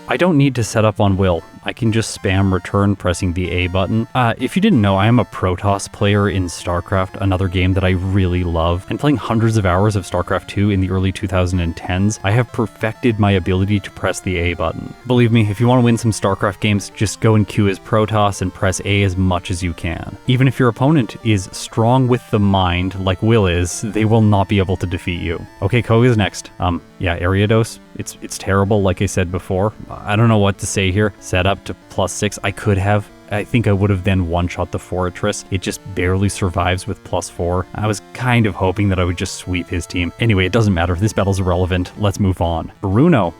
I don't need to set up on Will. I can just spam return pressing the A button. If you didn't know, I am a Protoss player in StarCraft, another game that I really love, and playing hundreds of hours of StarCraft 2 in the early 2010s, I have perfected my ability to press the A button. Believe me, if you want to win some StarCraft games, just go and queue as Protoss and press A as much as you can. Even if your opponent is strong with the mind, like Will is, they will not be able to defeat you. Okay, Koga's next. Yeah, Ariados. It's terrible, like I said before. I don't know what to say here. Set up to +6. I think I would have then one-shot the Fortress. It just barely survives with +4. I was kind of hoping that I would just sweep his team. Anyway, it doesn't matter. This battle's irrelevant. Let's move on. Bruno.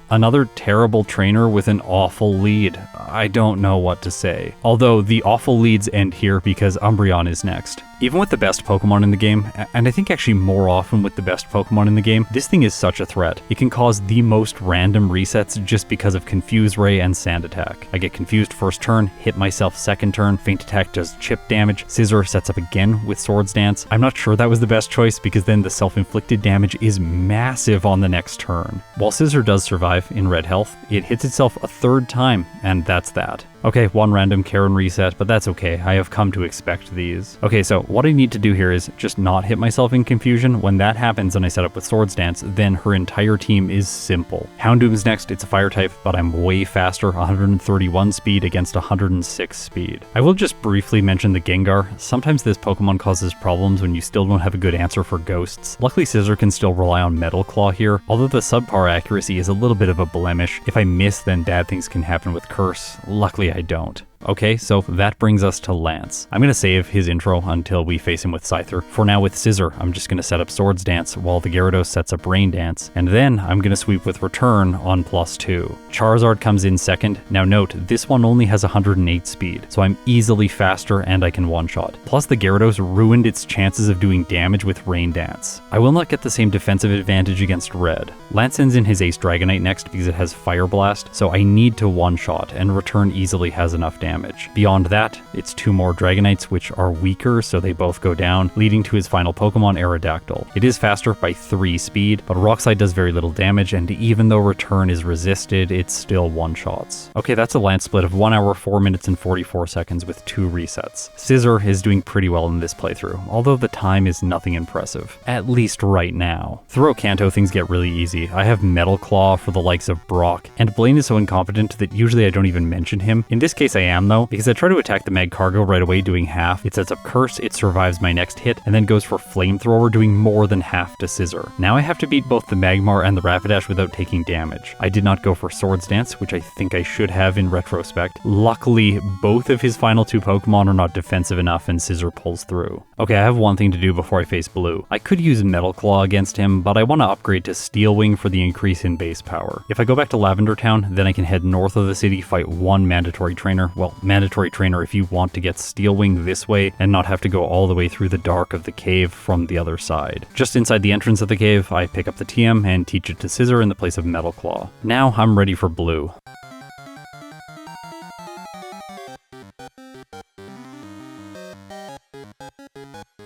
Another terrible trainer with an awful lead. I don't know what to say. Although the awful leads end here because Umbreon is next. Even with the best Pokemon in the game, and I think actually more often with the best Pokemon in the game, this thing is such a threat. It can cause the most random resets just because of Confuse Ray and Sand Attack. I get confused first turn, hit myself second turn, Feint Attack does chip damage, Scizor sets up again with Swords Dance. I'm not sure that was the best choice because then the self-inflicted damage is massive on the next turn. While Scizor does survive in red health, it hits itself a 3rd time, and that's that. Okay, one random Karen reset, but that's okay. I have come to expect these. Okay, so what I need to do here is just not hit myself in confusion. When that happens and I set up with Swords Dance, then her entire team is simple. Houndoom's next, it's a fire type, but I'm way faster, 131 speed against 106 speed. I will just briefly mention the Gengar. Sometimes this Pokemon causes problems when you still don't have a good answer for ghosts. Luckily, Scizor can still rely on Metal Claw here, although the subpar accuracy is a little bit of a blemish. If I miss, then bad things can happen with Curse. Luckily, I don't. Okay, so that brings us to Lance. I'm going to save his intro until we face him with Scyther. For now with Scizor, I'm just going to set up Swords Dance while the Gyarados sets up Rain Dance, and then I'm going to sweep with Return on +2. Charizard comes in second. Now note, this one only has 108 speed, so I'm easily faster and I can one-shot. Plus the Gyarados ruined its chances of doing damage with Rain Dance. I will not get the same defensive advantage against Red. Lance sends in his Ace Dragonite next because it has Fire Blast, so I need to one-shot, and Return easily has enough damage. Beyond that, it's 2 more Dragonites which are weaker, so they both go down, leading to his final Pokemon, Aerodactyl. It is faster by 3 speed, but Rock Slide does very little damage, and even though Return is resisted, it's still one-shots. Okay, that's a Lance split of 1 hour, 4 minutes, and 44 seconds with 2 resets. Scizor is doing pretty well in this playthrough, although the time is nothing impressive. At least right now. Throughout Kanto, things get really easy. I have Metal Claw for the likes of Brock, and Blaine is so incompetent that usually I don't even mention him. In this case I am, can though, because I try to attack the mag cargo right away doing half. It sets up Curse, it survives my next hit, and then goes for Flamethrower doing more than half to Scizor. Now I have to beat both the Magmar and the Rapidash without taking damage. I did not go for Swords Dance, which I think I should have in retrospect. Luckily, both of his final two Pokemon are not defensive enough and Scizor pulls through. Okay, I have one thing to do before I face blue. I could use Metal Claw against him, but I want to upgrade to Steel Wing for the increase in base power. If I go back to Lavender Town, then I can head north of the city, fight one mandatory trainer. Well, mandatory trainer if you want to get Steel Wing this way and not have to go all the way through the dark of the cave from the other side. Just inside the entrance of the cave, I pick up the TM and teach it to Scizor in the place of Metal Claw. Now I'm ready for blue.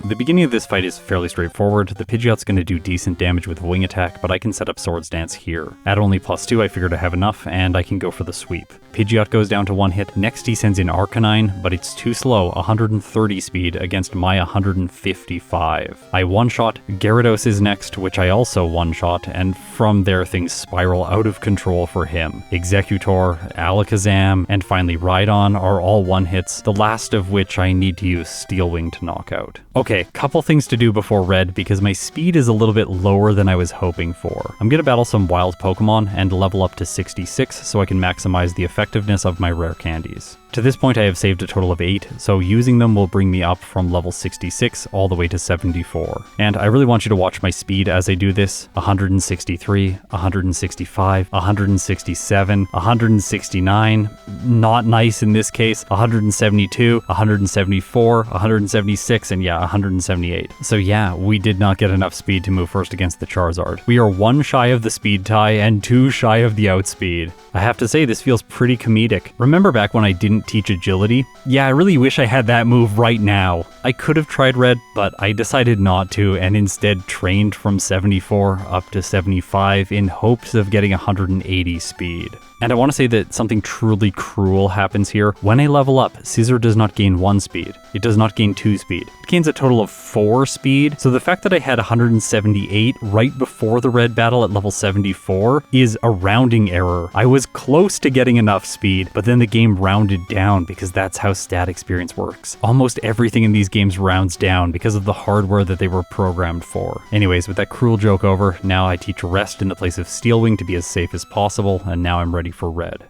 The beginning of this fight is fairly straightforward. The Pidgeot's going to do decent damage with Wing Attack, but I can set up Swords Dance here. At only +2, I figured I have enough, and I can go for the sweep. Pidgeot goes down to 1 hit. Next he sends in Arcanine, but it's too slow, 130 speed against my 155. I one-shot. Gyarados is next, which I also one-shot, and from there things spiral out of control for him. Executor, Alakazam, and finally Rhydon are all one-hits, the last of which I need to use Steel Wing to knock out. Okay, couple things to do before red because my speed is a little bit lower than I was hoping for. I'm gonna battle some wild Pokemon and level up to 66 so I can maximize the effectiveness of my rare candies. To this point I have saved a total of 8, so using them will bring me up from level 66 all the way to 74. And I really want you to watch my speed as I do this. 163, 165, 167, 169, not nice in this case, 172, 174, 176, and yeah, 178. So yeah, we did not get enough speed to move first against the Charizard. We are 1 shy of the speed tie and 2 shy of the outspeed. I have to say this feels pretty comedic. Remember back when I didn't teach agility? Yeah, I really wish I had that move right now. I could have tried red, but I decided not to and instead trained from 74 up to 75 in hopes of getting 180 speed. And I want to say that something truly cruel happens here. When I level up, Scizor does not gain 1 speed. It does not gain 2 speed. It gains a total of 4 speed. So the fact that I had 178 right before the red battle at level 74 is a rounding error. I was close to getting enough speed, but then the game rounded down because that's how stat experience works. Almost everything in these games rounds down because of the hardware that they were programmed for. Anyways, with that cruel joke over, now I teach rest in the place of Steel Wing to be as safe as possible, and now I'm ready for red.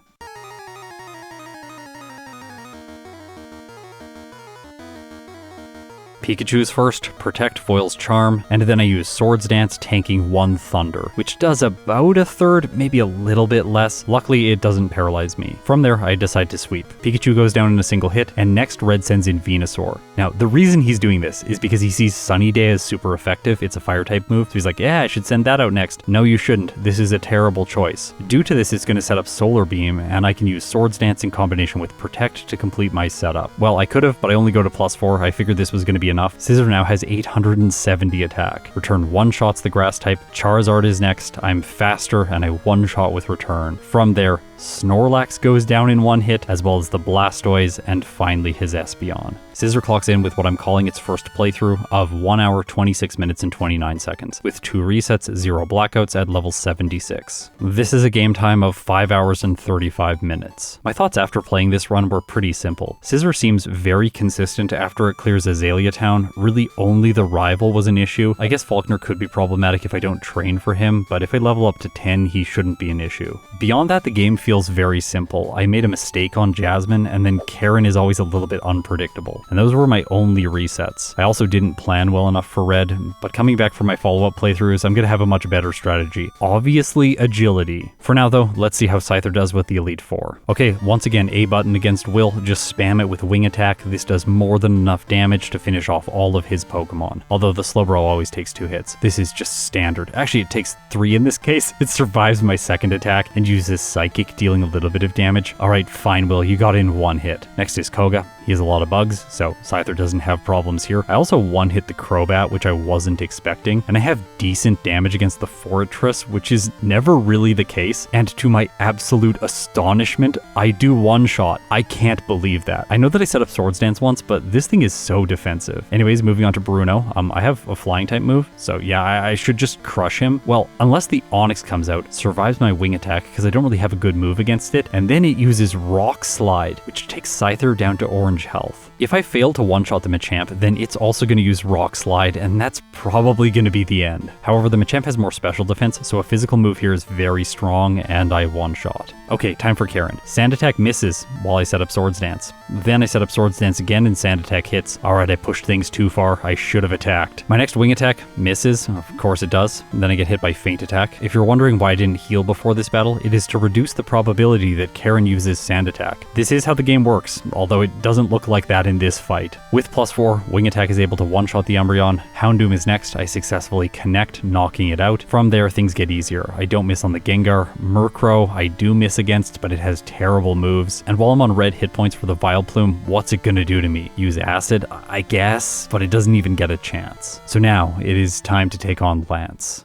Pikachu's first, Protect foils Charm, and then I use Swords Dance tanking 1 Thunder, which does about a third, maybe a little bit less. Luckily, it doesn't paralyze me. From there, I decide to sweep. Pikachu goes down in a single hit, and next red sends in Venusaur. Now, the reason he's doing this is because he sees Sunny Day as super effective. It's a fire type move, so he's like, yeah, I should send that out next. No, you shouldn't. This is a terrible choice. Due to this, it's going to set up Solar Beam, and I can use Swords Dance in combination with Protect to complete my setup. Well, I could have, but I only go to +4. I figured this was going to be enough. Scizor now has 870 attack. Return one-shots the grass type. Charizard is next. I'm faster and I one-shot with Return. From there, Snorlax goes down in 1 hit, as well as the Blastoise, and finally his Espeon. Scizor clocks in with what I'm calling its first playthrough of 1 hour, 26 minutes, and 29 seconds, with 2 resets, 0 blackouts at level 76. This is a game time of 5 hours and 35 minutes. My thoughts after playing this run were pretty simple. Scizor seems very consistent after it clears Azalea Town. Really only the rival was an issue. I guess Falkner could be problematic if I don't train for him, but if I level up to 10, he shouldn't be an issue. Beyond that, the game feels very simple. I made a mistake on Jasmine, and then Karen is always a little bit unpredictable. And those were my only resets. I also didn't plan well enough for red, but coming back from my follow-up playthroughs, I'm gonna have a much better strategy. Obviously, agility. For now though, let's see how Scyther does with the Elite Four. Okay, once again, A button against Will, just spam it with Wing Attack. This does more than enough damage to finish off all of his Pokemon. Although the Slowbro always takes 2 hits. This is just standard. Actually, it takes 3 in this case. It survives my second attack and uses Psychic, dealing a little bit of damage. Alright, fine Will, you got in 1 hit. Next is Koga. He has a lot of bugs, so Scyther doesn't have problems here. I also one-hit the Crobat, which I wasn't expecting, and I have decent damage against the Fortress, which is never really the case, and to my absolute astonishment, I do one-shot. I can't believe that. I know that I set up Swords Dance once, but this thing is so defensive. Anyways, moving on to Bruno. I have a flying type move, so yeah, I should just crush him. Well, unless the Onix comes out, survives my wing attack, because I don't really have a good move against it, and then it uses Rock Slide, which takes Scyther down to orange health. If I fail to one-shot the Machamp, then it's also going to use Rock Slide, and that's probably going to be the end. However, the Machamp has more special defense, so a physical move here is very strong, and I one-shot. Okay, time for Karen. Sand Attack misses while I set up Swords Dance. Then I set up Swords Dance again, and Sand Attack hits. Alright, I pushed things too far. I should have attacked. My next wing attack misses. Of course it does. And then I get hit by Feint Attack. If you're wondering why I didn't heal before this battle, it is to reduce the probability that Karen uses Sand Attack. This is how the game works, although it doesn't look like that in this fight. With +4, Wing Attack is able to one-shot the Umbreon. Houndoom is next. I successfully connect, knocking it out. From there, things get easier. I don't miss on the Gengar. Murkrow, I do miss against, but it has terrible moves. And while I'm on red hit points for the Vileplume, what's it gonna do to me? Use Acid? I guess, but it doesn't even get a chance. So now, it is time to take on Lance.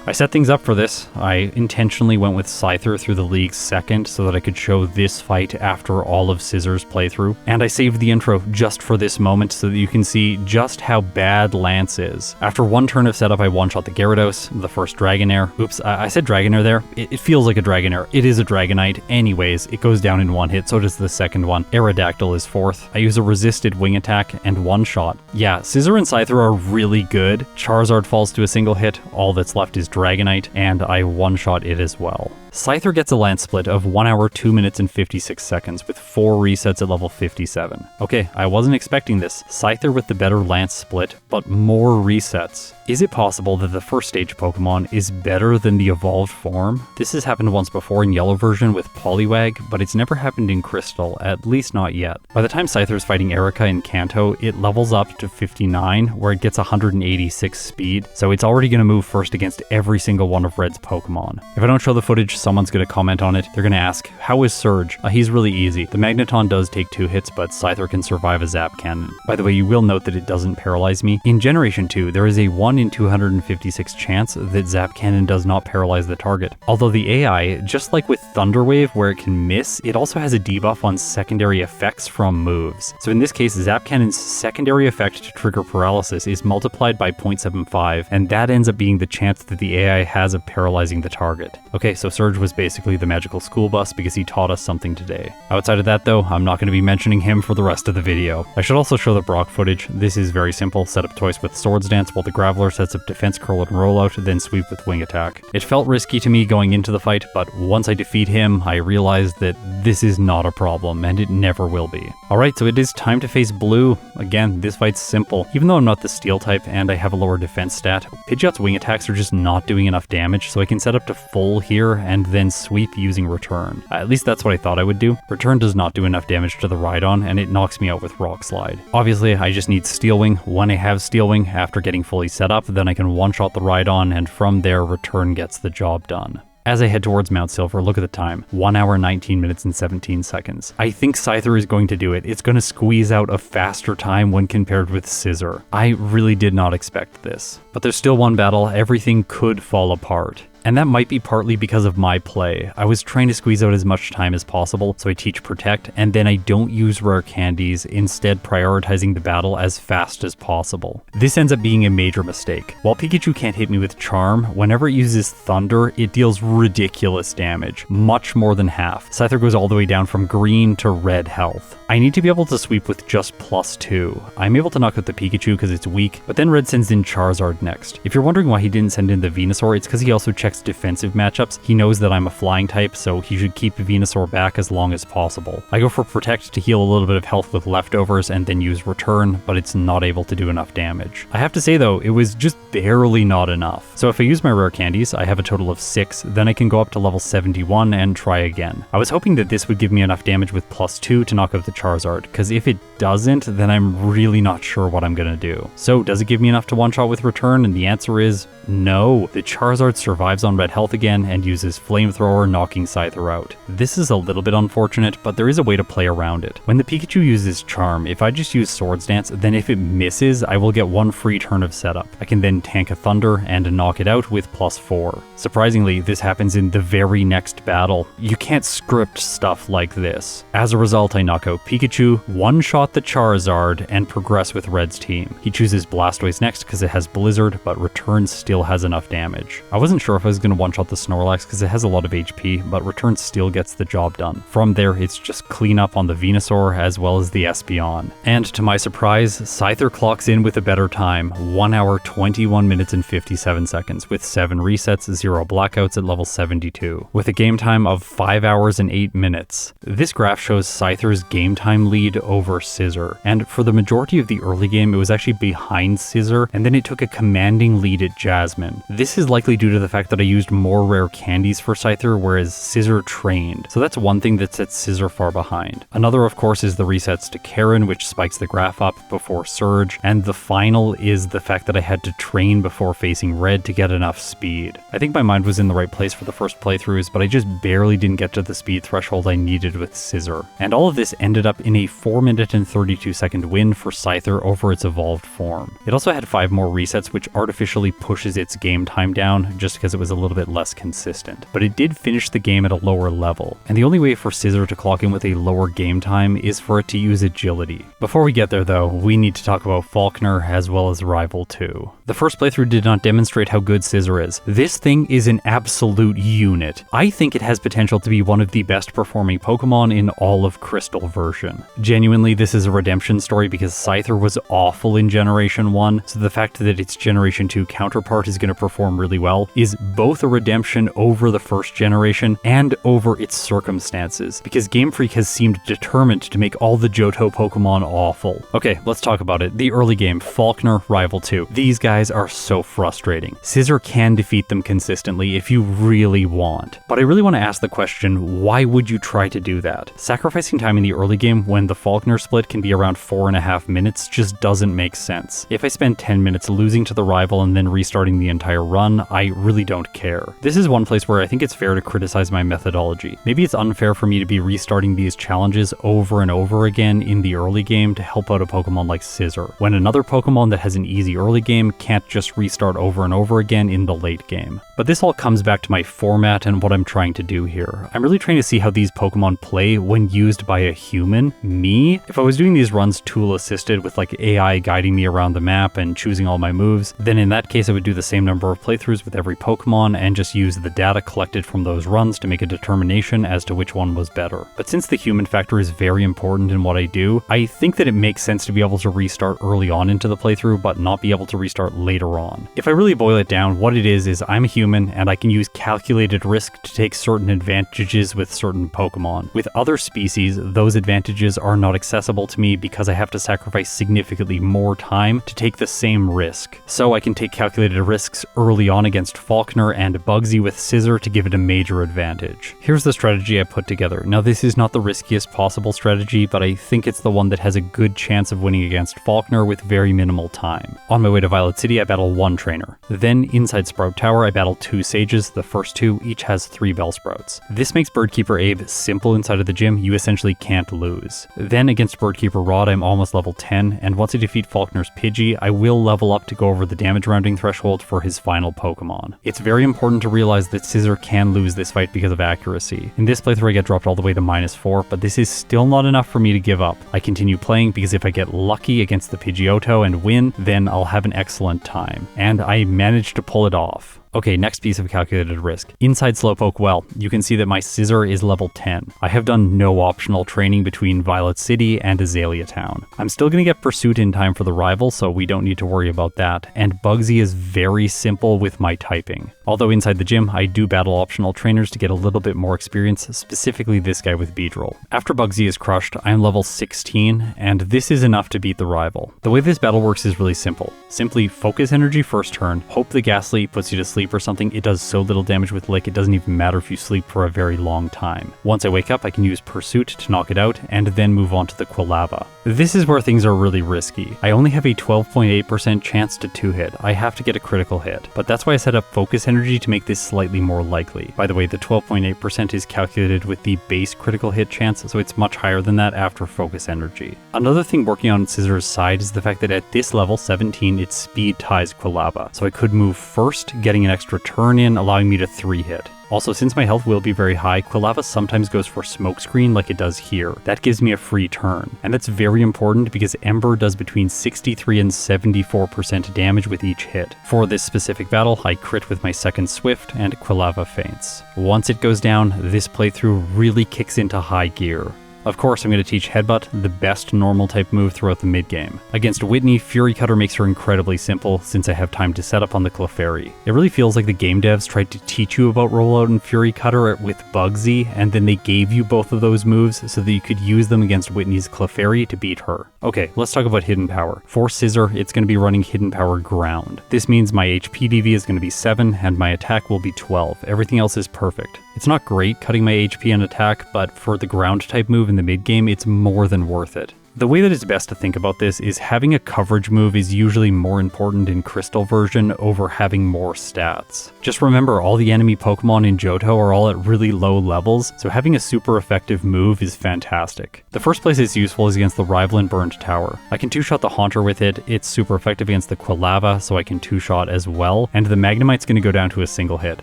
I set things up for this. I intentionally went with Scyther through the league's second so that I could show this fight after all of Scizor's playthrough. And I saved the intro just for this moment so that you can see just how bad Lance is. After one turn of setup, I one-shot the Gyarados, the first Dragonair. Oops, I said Dragonair there. It feels like a Dragonair. It is a Dragonite. Anyways, it goes down in one hit, so does the second one. Aerodactyl is fourth. I use a resisted wing attack and one-shot. Yeah, Scizor and Scyther are really good. Charizard falls to a single hit. All that's left is Dragonite, and I one-shot it as well. Scyther gets a Lance split of 1 hour, 2 minutes, and 56 seconds with 4 resets at level 57. Okay, I wasn't expecting this. Scyther with the better Lance split, but more resets. Is it possible that the first stage Pokemon is better than the evolved form? This has happened once before in Yellow version with Poliwag, but it's never happened in Crystal, at least not yet. By the time Scyther's fighting Erica in Kanto, it levels up to 59, where it gets 186 speed, so it's already going to move first against every single one of Red's Pokemon. If I don't show the footage, someone's going to comment on it. They're going to ask, how is Surge? He's really easy. The Magneton does take 2 hits, but Scyther can survive a Zap Cannon. By the way, you will note that it doesn't paralyze me. In Generation 2, there is a 1 in 256 chance that Zap Cannon does not paralyze the target. Although the AI, just like with Thunder Wave where it can miss, it also has a debuff on secondary effects from moves. So in this case, Zap Cannon's secondary effect to trigger paralysis is multiplied by 0.75, and that ends up being the chance that the AI has of paralyzing the target. Okay, so Surge was basically the magical school bus because he taught us something today. Outside of that though, I'm not going to be mentioning him for the rest of the video. I should also show the Brock footage. This is very simple. Set up twice with Swords Dance while the Graveler sets up Defense Curl and Rollout, then sweep with Wing Attack. It felt risky to me going into the fight, but once I defeat him, I realized that this is not a problem, and it never will be. Alright, so it is time to face Blue. Again, this fight's simple. Even though I'm not the Steel type and I have a lower defense stat, Pidgeot's wing attacks are just not doing enough damage, so I can set up to full here and then sweep using Return. At least that's what I thought I would do. Return does not do enough damage to the Rhydon, and it knocks me out with Rock Slide. Obviously, I just need Steel Wing. When I have Steel Wing, after getting fully set up, then I can one-shot the Rhydon, and from there, Return gets the job done. As I head towards Mount Silver, look at the time. 1 hour, 19 minutes, and 17 seconds. I think Scyther is going to do it. It's going to squeeze out a faster time when compared with Scizor. I really did not expect this. But there's still one battle. Everything could fall apart. And that might be partly because of my play. I was trying to squeeze out as much time as possible, so I teach Protect, and then I don't use rare candies, instead prioritizing the battle as fast as possible. This ends up being a major mistake. While Pikachu can't hit me with Charm, whenever it uses Thunder, it deals ridiculous damage, much more than half. Scyther goes all the way down from green to red health. I need to be able to sweep with just +2. I'm able to knock out the Pikachu because it's weak, but then Red sends in Charizard next. If you're wondering why he didn't send in the Venusaur, it's because he also checked Snorlax defensive matchups, he knows that I'm a flying type, so he should keep Venusaur back as long as possible. I go for Protect to heal a little bit of health with leftovers and then use Return, but it's not able to do enough damage. I have to say though, it was just barely not enough. So if I use my rare candies, I have a total of 6, then I can go up to level 71 and try again. I was hoping that this would give me enough damage with +2 to knock out the Charizard, because if it doesn't, then I'm really not sure what I'm gonna do. So does it give me enough to one-shot with Return? And the answer is no. The Charizard survives on red health again and uses Flamethrower, knocking Scyther out. This is a little bit unfortunate, but there is a way to play around it. When the Pikachu uses Charm, if I just use Swords Dance, then if it misses, I will get 1 free turn of setup. I can then tank a Thunder and knock it out with +4. Surprisingly, this happens in the very next battle. You can't script stuff like this. As a result, I knock out Pikachu, one-shot the Charizard, and progress with Red's team. He chooses Blastoise next because it has Blizzard, but Return still has enough damage. I wasn't sure if I was going to one-shot the Snorlax because it has a lot of HP, but Return still gets the job done. From there, it's just clean up on the Venusaur as well as the Espeon. And to my surprise, Scyther clocks in with a better time, 1 hour, 21 minutes and 57 seconds, with 7 resets, 0 blackouts at level 72, with a game time of 5 hours and 8 minutes. This graph shows Scyther's game time lead over Scizor, and for the majority of the early game, it was actually behind Scizor, and then it took a commanding lead at Jasmine. This is likely due to the fact that I used more rare candies for Scyther, whereas Scizor trained, so that's one thing that sets Scizor far behind. Another, of course, is the resets to Karen, which spikes the graph up before Surge, and the final is the fact that I had to train before facing Red to get enough speed. I think my mind was in the right place for the first playthroughs, but I just barely didn't get to the speed threshold I needed with Scizor. And all of this ended up in a 4-minute and 32-second win for Scyther over its evolved form. It also had 5 more resets, which artificially pushes its game time down just because it was a little bit less consistent. But it did finish the game at a lower level, and the only way for Scizor to clock in with a lower game time is for it to use agility. Before we get there though, we need to talk about Falkner as well as Rival 2. The first playthrough did not demonstrate how good Scizor is. This thing is an absolute unit. I think it has potential to be one of the best performing Pokemon in all of Crystal version. Genuinely, this is a redemption story because Scyther was awful in Generation 1, so the fact that its Generation 2 counterpart is going to perform really well is both a redemption over the first generation and over its circumstances, because Game Freak has seemed determined to make all the Johto Pokemon awful. Okay, let's talk about it. The early game, Falkner, Rival 2. These guys are so frustrating. Scizor can defeat them consistently if you really want. But I really want to ask the question, why would you try to do that? Sacrificing time in the early game when the Falkner split can be around 4.5 minutes just doesn't make sense. If I spend 10 minutes losing to the rival and then restarting the entire run, I really don't care. This is one place where I think it's fair to criticize my methodology. Maybe it's unfair for me to be restarting these challenges over and over again in the early game to help out a Pokemon like Scizor, when another Pokemon that has an easy early game can't just restart over and over again in the late game. But this all comes back to my format and what I'm trying to do here. I'm really trying to see how these Pokemon play when used by a human, me. If I was doing these runs tool assisted with like AI guiding me around the map and choosing all my moves, then in that case I would do the same number of playthroughs with every Pokemon and just use the data collected from those runs to make a determination as to which one was better. But since the human factor is very important in what I do, I think that it makes sense to be able to restart early on into the playthrough but not be able to restart later on. If I really boil it down, what it is I'm a human and I can use calculated risk to take certain advantages with certain Pokemon. With other species, those advantages are not accessible to me because I have to sacrifice significantly more time to take the same risk. So I can take calculated risks early on against Falkner and Bugsy with Scizor to give it a major advantage. Here's the strategy I put together. Now this is not the riskiest possible strategy, but I think it's the one that has a good chance of winning against Falkner with very minimal time. On my way to Violet City, I battle 1 trainer. Then inside Sprout Tower, I battle 2 sages. The first 2 each has 3 Bellsprouts. This makes Birdkeeper Abe simple inside of the gym. You essentially can't lose. Then against Birdkeeper Rod, I'm almost level 10, and once I defeat Falkner's Pidgey, I will level up to go over the damage rounding threshold for his final Pokemon. It's very important to realize that Scizor can lose this fight because of accuracy. In this playthrough I get dropped all the way to -4, but this is still not enough for me to give up. I continue playing because if I get lucky against the Pidgeotto and win, then I'll have an excellent time. And I managed to pull it off. Okay, next piece of calculated risk. Inside Slowpoke Well, you can see that my Scizor is level 10. I have done no optional training between Violet City and Azalea Town. I'm still going to get Pursuit in time for the rival, so we don't need to worry about that, and Bugsy is very simple with my typing. Although inside the gym, I do battle optional trainers to get a little bit more experience, specifically this guy with Beedrill. After Bugsy is crushed, I am level 16, and this is enough to beat the rival. The way this battle works is really simple. Simply focus energy first turn, hope the Ghastly puts you to sleep or something. It does so little damage with Lick, it doesn't even matter if you sleep for a very long time. Once I wake up, I can use Pursuit to knock it out, and then move on to the Quilava. This is where things are really risky. I only have a 12.8% chance to 2-hit. I have to get a critical hit, but that's why I set up focus energy to make this slightly more likely. By the way, the 12.8% is calculated with the base critical hit chance, so it's much higher than that after focus energy. Another thing working on Scizor's side is the fact that at this level, 17, its speed ties Quilava, so I could move first, getting an extra turn in, allowing me to 3-hit. Also, since my health will be very high, Quilava sometimes goes for Smokescreen like it does here. That gives me a free turn. And that's very important because Ember does between 63 and 74% damage with each hit. For this specific battle, I crit with my second Swift and Quilava faints. Once it goes down, this playthrough really kicks into high gear. Of course, I'm going to teach Headbutt, the best normal type move throughout the mid-game. Against Whitney, Fury Cutter makes her incredibly simple since I have time to set up on the Clefairy. It really feels like the game devs tried to teach you about Rollout and Fury Cutter with Bugsy, and then they gave you both of those moves so that you could use them against Whitney's Clefairy to beat her. Okay, let's talk about Hidden Power. For Scizor, it's going to be running Hidden Power Ground. This means my HP DV is going to be 7 and my attack will be 12. Everything else is perfect. It's not great cutting my HP and attack, but for the ground type move in the mid game, it's more than worth it. The way that it's best to think about this is having a coverage move is usually more important in Crystal version over having more stats. Just remember, all the enemy Pokemon in Johto are all at really low levels, so having a super effective move is fantastic. The first place it's useful is against the rival in Burned Tower. I can 2-shot the Haunter with it, it's super effective against the Quilava, so I can 2-shot as well, and the Magnemite's going to go down to a single hit.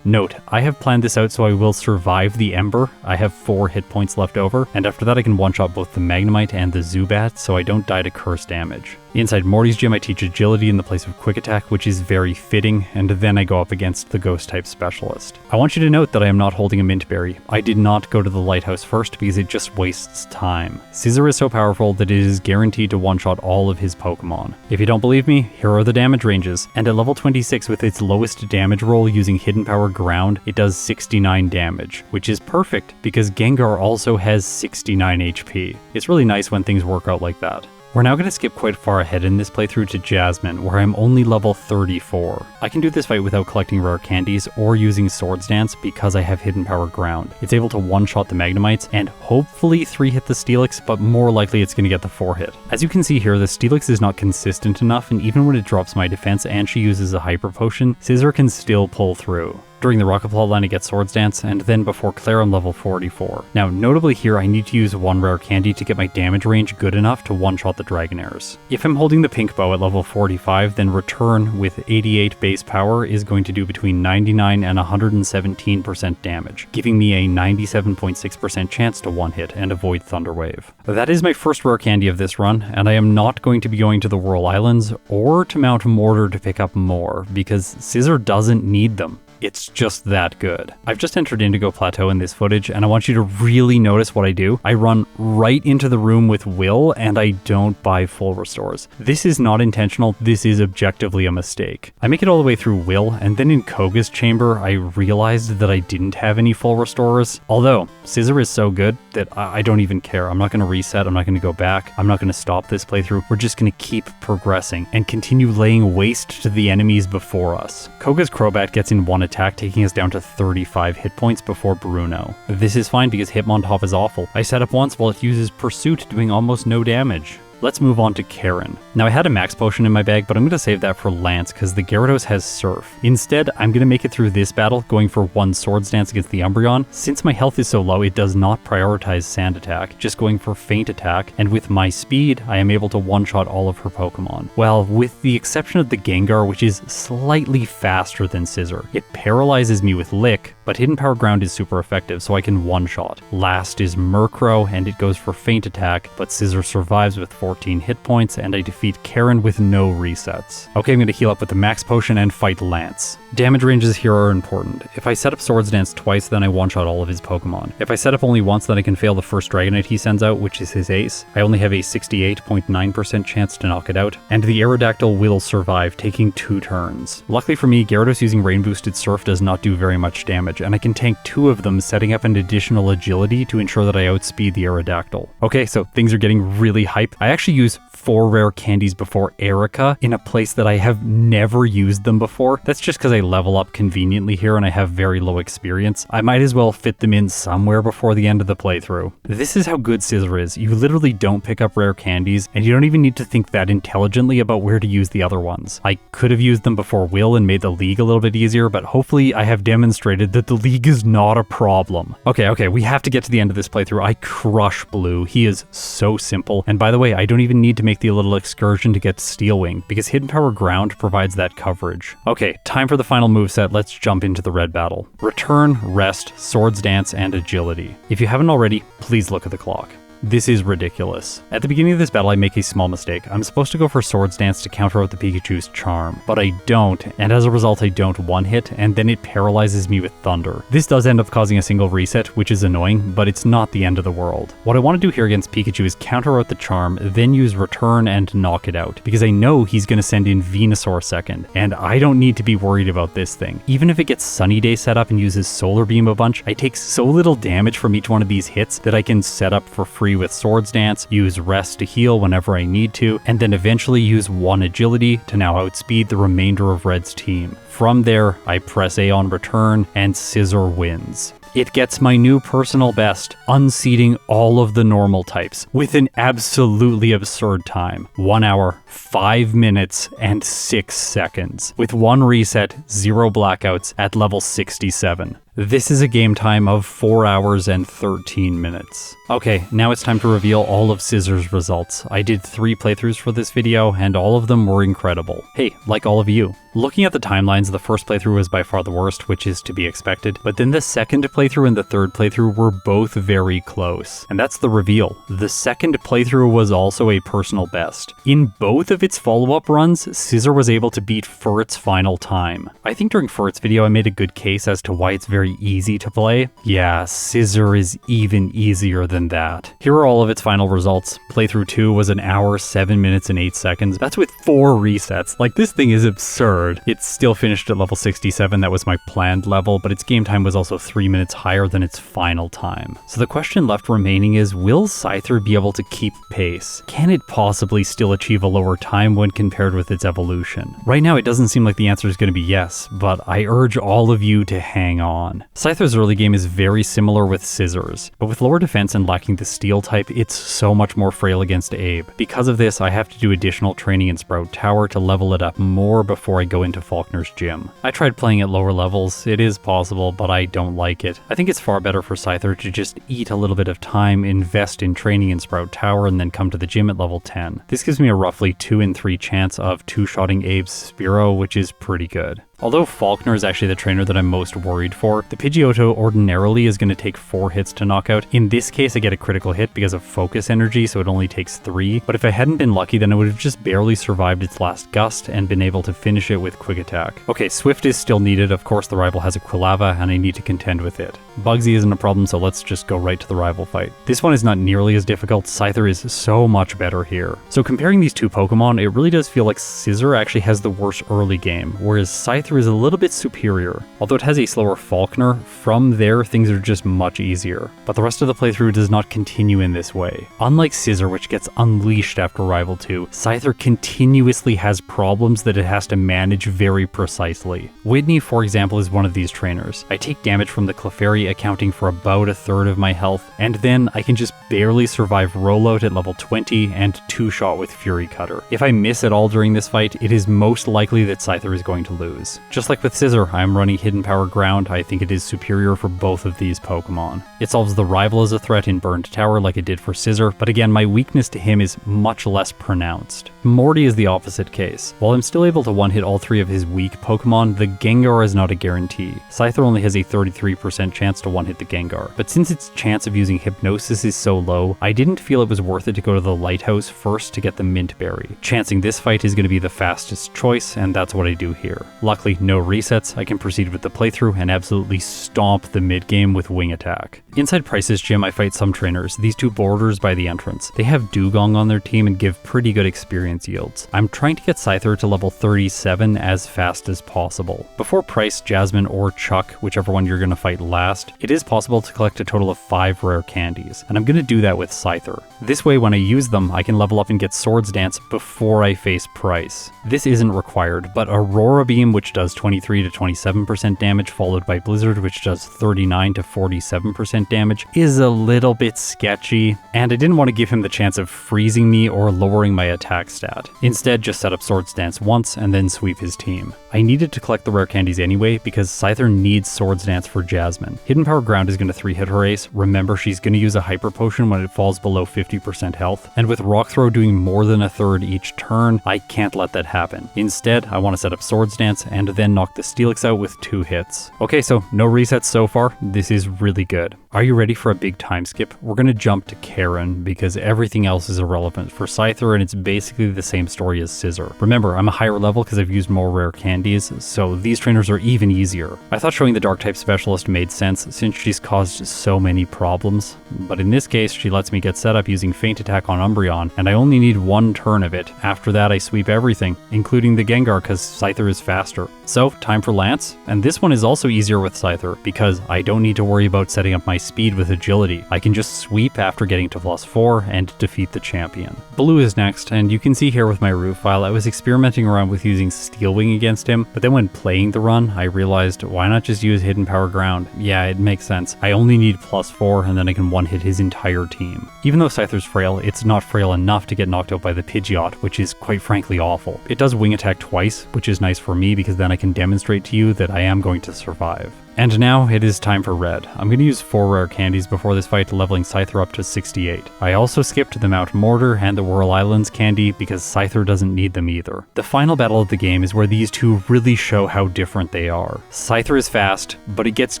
Note, I have planned this out so I will survive the Ember. I have 4 hit points left over, and after that I can one-shot both the Magnemite and the Zubat, so I don't die to curse damage. Inside Morty's gym, I teach Agility in the place of Quick Attack, which is very fitting, and then I go up against the Ghost-type Specialist. I want you to note that I am not holding a Mint Berry. I did not go to the Lighthouse first because it just wastes time. Scizor is so powerful that it is guaranteed to one-shot all of his Pokemon. If you don't believe me, here are the damage ranges, and at level 26 with its lowest damage roll using Hidden Power Ground, it does 69 damage, which is perfect because Gengar also has 69 HP. It's really nice when things work out like that. We're now going to skip quite far ahead in this playthrough to Jasmine, where I'm only level 34. I can do this fight without collecting rare candies or using Swords Dance because I have Hidden Power Ground. It's able to one-shot the Magnemites and hopefully 3-hit the Steelix, but more likely it's going to get the 4-hit. As you can see here, the Steelix is not consistent enough, and even when it drops my defense and she uses a Hyper Potion, Scizor can still pull through. During the Rocket Claw line I get Swords Dance, and then before Claire I'm level 44. Now notably here I need to use 1 rare candy to get my damage range good enough to one-shot the Dragonairs. If I'm holding the Pink Bow at level 45, then Return with 88 base power is going to do between 99 and 117% damage, giving me a 97.6% chance to one-hit and avoid Thunder Wave. That is my first rare candy of this run, and I am not going to be going to the Whirl Islands or to Mount Mortar to pick up more, because Scizor doesn't need them. It's just that good. I've just entered Indigo Plateau in this footage, and I want you to really notice what I do. I run right into the room with Will, and I don't buy full restores. This is not intentional, this is objectively a mistake. I make it all the way through Will, and then in Koga's chamber, I realized that I didn't have any full restores. Although, Scizor is so good that I don't even care. I'm not going to reset, I'm not going to go back, I'm not going to stop this playthrough. We're just going to keep progressing and continue laying waste to the enemies before us. Koga's Crobat gets in one attack, taking us down to 35 hit points before Bruno. This is fine because Hitmontop is awful. I set up once while it uses Pursuit, doing almost no damage. Let's move on to Karen. Now I had a max potion in my bag, but I'm going to save that for Lance because the Gyarados has Surf. Instead, I'm going to make it through this battle, going for 1 Swords Dance against the Umbreon. Since my health is so low, it does not prioritize Sand Attack, just going for Feint Attack, and with my speed, I am able to one-shot all of her Pokemon. Well, with the exception of the Gengar, which is slightly faster than Scizor. It paralyzes me with Lick, but Hidden Power Ground is super effective, so I can one-shot. Last is Murkrow, and it goes for Feint Attack, but Scizor survives with 14 hit points, and I defeat Karen with no resets. Okay, I'm going to heal up with the Max Potion and fight Lance. Damage ranges here are important. If I set up Swords Dance twice, then I one-shot all of his Pokemon. If I set up only once, then I can fail the first Dragonite he sends out, which is his ace. I only have a 68.9% chance to knock it out, and the Aerodactyl will survive, taking 2 turns. Luckily for me, Gyarados using Rain Boosted Surf does not do very much damage, and I can tank 2 of them, setting up an additional agility to ensure that I outspeed the Aerodactyl. Okay, so things are getting really hype. I actually use 4 rare candies before Erica in a place that I have never used them before. That's just because I level up conveniently here and I have very low experience. I might as well fit them in somewhere before the end of the playthrough. This is how good Scizor is. You literally don't pick up rare candies, and you don't even need to think that intelligently about where to use the other ones. I could have used them before Will and made the league a little bit easier, but hopefully I have demonstrated that the league is not a problem. Okay, we have to get to the end of this playthrough. I crush Blue. He is so simple. And by the way, I don't even need to make the little excursion to get Steel Wing, because Hidden Power Ground provides that coverage. Okay, time for the final moveset. Let's jump into the red battle. Return, Rest, Swords Dance, and Agility. If you haven't already, please look at the clock. This is ridiculous. At the beginning of this battle, I make a small mistake. I'm supposed to go for Swords Dance to counter out the Pikachu's Charm, but I don't, and as a result, I don't one-hit, and then it paralyzes me with Thunder. This does end up causing a single reset, which is annoying, but it's not the end of the world. What I want to do here against Pikachu is counter out the Charm, then use Return and knock it out, because I know he's going to send in Venusaur second, and I don't need to be worried about this thing. Even if it gets Sunny Day set up and uses Solar Beam a bunch, I take so little damage from each one of these hits that I can set up for free with Swords Dance, use Rest to heal whenever I need to, and then eventually use 1 Agility to now outspeed the remainder of Red's team. From there, I press A on Return, and Scizor wins. It gets my new personal best, unseating all of the normal types with an absolutely absurd time. 1 hour, 5 minutes, and 6 seconds, with 1 reset, 0 blackouts at level 67. This is a game time of 4 hours and 13 minutes. Okay, now it's time to reveal all of Scizor's results. I did 3 playthroughs for this video, and all of them were incredible. Hey, like all of you. Looking at the timelines, the first playthrough was by far the worst, which is to be expected, but then the second playthrough and the third playthrough were both very close. And that's the reveal. The second playthrough was also a personal best. In both of its follow-up runs, Scizor was able to beat Furret's final time. I think during Furret's video I made a good case as to why it's very easy to play. Yeah, Scizor is even easier than that. Here are all of its final results. Playthrough 2 was 1 hour, 7 minutes, and 8 seconds. That's with 4 resets. Like, this thing is absurd. It still finished at level 67, that was my planned level, but its game time was also 3 minutes higher than its final time. So the question left remaining is, will Scyther be able to keep pace? Can it possibly still achieve a lower time when compared with its evolution? Right now it doesn't seem like the answer is going to be yes, but I urge all of you to hang on. Scyther's early game is very similar with Scizor's, but with lower defense and lacking the steel type, it's so much more frail against Abe. Because of this, I have to do additional training in Sprout Tower to level it up more before I go into Faulkner's gym. I tried playing at lower levels. It is possible, but I don't like it. I think it's far better for Scyther to just eat a little bit of time, invest in training in Sprout Tower, and then come to the gym at level 10. This gives me a roughly 2 in 3 chance of two-shotting Abe's Spearow, which is pretty good. Although Faulkner is actually the trainer that I'm most worried for, the Pidgeotto ordinarily is going to take 4 hits to knock out. In this case, I get a critical hit because of focus energy, so it only takes 3. But if I hadn't been lucky, then it would have just barely survived its last gust and been able to finish it with Quick Attack. Okay, Swift is still needed. Of course, the rival has a Quilava, and I need to contend with it. Bugsy isn't a problem, so let's just go right to the rival fight. This one is not nearly as difficult. Scyther is so much better here. So comparing these two Pokemon, it really does feel like Scizor actually has the worse early game, whereas Scyther is a little bit superior. Although it has a slower Faulkner, from there things are just much easier. But the rest of the playthrough does not continue in this way. Unlike Scizor, which gets unleashed after Rival 2, Scyther continuously has problems that it has to manage very precisely. Whitney, for example, is one of these trainers. I take damage from the Clefairy, accounting for about 1/3 of my health, and then I can just barely survive Rollout at level 20 and 2-shot with Fury Cutter. If I miss at all during this fight, it is most likely that Scyther is going to lose. choice. Just like with Scizor, I'm running Hidden Power Ground. I think it is superior for both of these Pokemon. It solves the rival as a threat in Burned Tower like it did for Scizor, but again, my weakness to him is much less pronounced. Morty is the opposite case. While I'm still able to one-hit all three of his weak Pokemon, the Gengar is not a guarantee. Scyther only has a 33% chance to one-hit the Gengar, but since its chance of using Hypnosis is so low, I didn't feel it was worth it to go to the Lighthouse first to get the Mint Berry. Chancing this fight is going to be the fastest choice, and that's what I do here. Luckily, no resets, I can proceed with the playthrough and absolutely stomp the mid-game with Wing Attack. Inside Price's gym, I fight some trainers, these two borders by the entrance. They have Dugong on their team and give pretty good experience yields. I'm trying to get Scyther to level 37 as fast as possible. Before Price, Jasmine, or Chuck, whichever one you're going to fight last, it is possible to collect a total of 5 rare candies, and I'm going to do that with Scyther. This way, when I use them, I can level up and get Swords Dance before I face Price. This isn't required, but Aurora Beam, which does 23 to 27% damage, followed by Blizzard, which does 39 to 47% damage, is a little bit sketchy, and I didn't want to give him the chance of freezing me or lowering my attack stat. Instead, just set up Swords Dance once and then sweep his team. I needed to collect the rare candies anyway because Scyther needs Swords Dance for Jasmine. Hidden Power Ground is going to 3-hit her ace. Remember, she's going to use a Hyper Potion when it falls below 50% health, and with Rock Throw doing more than a third each turn, I can't let that happen. Instead, I want to set up Swords Dance and then knock the Steelix out with 2 hits. Okay, so no resets so far. This is really good. Are you ready for a big time skip? We're going to jump to Karen because everything else is irrelevant for Scyther and it's basically the same story as Scizor. Remember, I'm a higher level because I've used more rare candies, so these trainers are even easier. I thought showing the Dark type specialist made sense since she's caused so many problems, but in this case she lets me get set up using Feint Attack on Umbreon, and I only need 1 turn of it. After that I sweep everything, including the Gengar because Scyther is faster. So time for Lance, and this one is also easier with Scyther because I don't need to worry about setting up my speed with agility. I can just sweep after getting to +4 and defeat the champion. Blue is next, and you can see here with my root file I was experimenting around with using Steel Wing against him, but then when playing the run I realized why not just use Hidden Power Ground? Yeah, it makes sense. I only need +4 and then I can one-hit his entire team. Even though Scyther's frail, it's not frail enough to get knocked out by the Pidgeot, which is quite frankly awful. It does Wing Attack twice, which is nice for me because then I can demonstrate to you that I am going to survive. And now it is time for Red. I'm going to use 4 rare candies before this fight, leveling Scyther up to 68. I also skipped the Mount Mortar and the Whirl Islands candy because Scyther doesn't need them either. The final battle of the game is where these two really show how different they are. Scyther is fast, but it gets